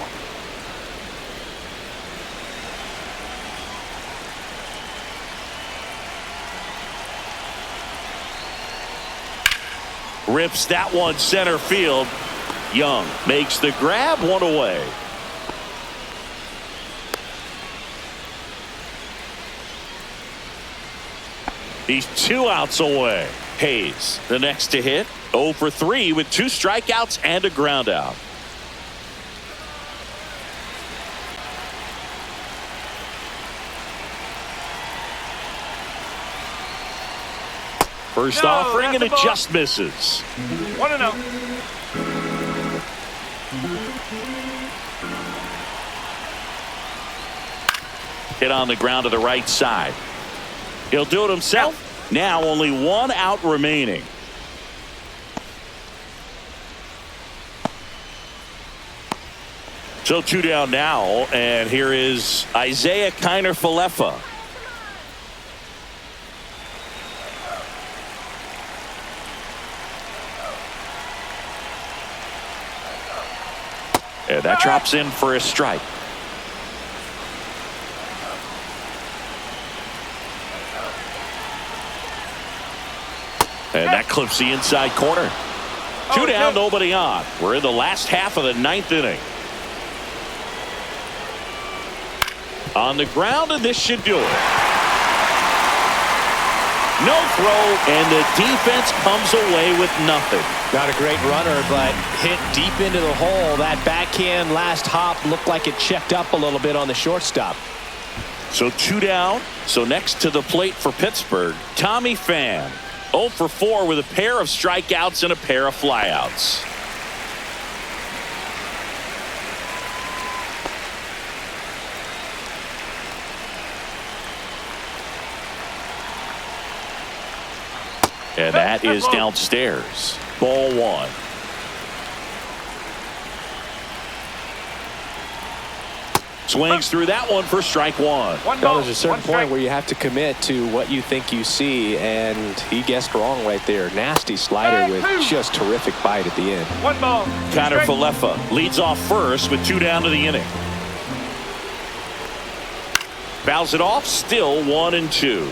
Rips that one center field. Young makes the grab, one away. He's 2 outs away. Hayes, the next to hit, 0 for 3 with 2 strikeouts and a ground out. First offering, and it just misses. 1-0. Hit on the ground to the right side. He'll do it himself. Now only 1 out remaining. So 2 down now, and here is Isaiah Kiner-Falefa. And that drops in for a strike. And that clips the inside corner. 2 down, nobody on. We're in the last half of the 9th inning. On the ground, and this should do it. No throw, and the defense comes away with nothing. Not a great runner, but hit deep into the hole. That backhand last hop looked like it checked up a little bit on the shortstop. So 2 down. So next to the plate for Pittsburgh, Tommy Pham. 0 for 4 with a pair of strikeouts and a pair of flyouts. And that is downstairs. Ball 1. Swings through that one for strike 1. Well, there's a certain point where you have to commit to what you think you see, and he guessed wrong right there. Nasty slider with just terrific bite at the end. 1 ball. Connor Falefa leads off first with 2 down to the inning. Fouls it off, still 1-2.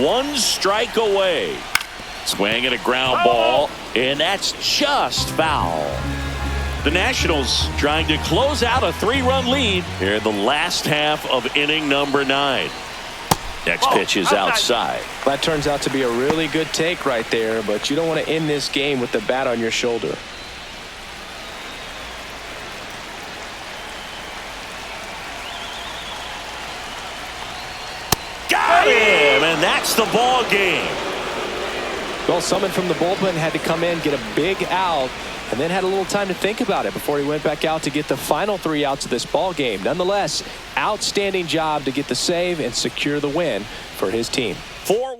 One strike away. Swing and a ground ball, and that's just foul. The Nationals trying to close out a 3-run lead here in the last half of inning number 9. Next pitch is outside. That turns out to be a really good take right there, but you don't want to end this game with the bat on your shoulder. Got him, and that's the ball game. Well, someone from the bullpen had to come in, get a big out, and then had a little time to think about it before he went back out to get the final 3 outs of this ball game. Nonetheless, outstanding job to get the save and secure the win for his team. 4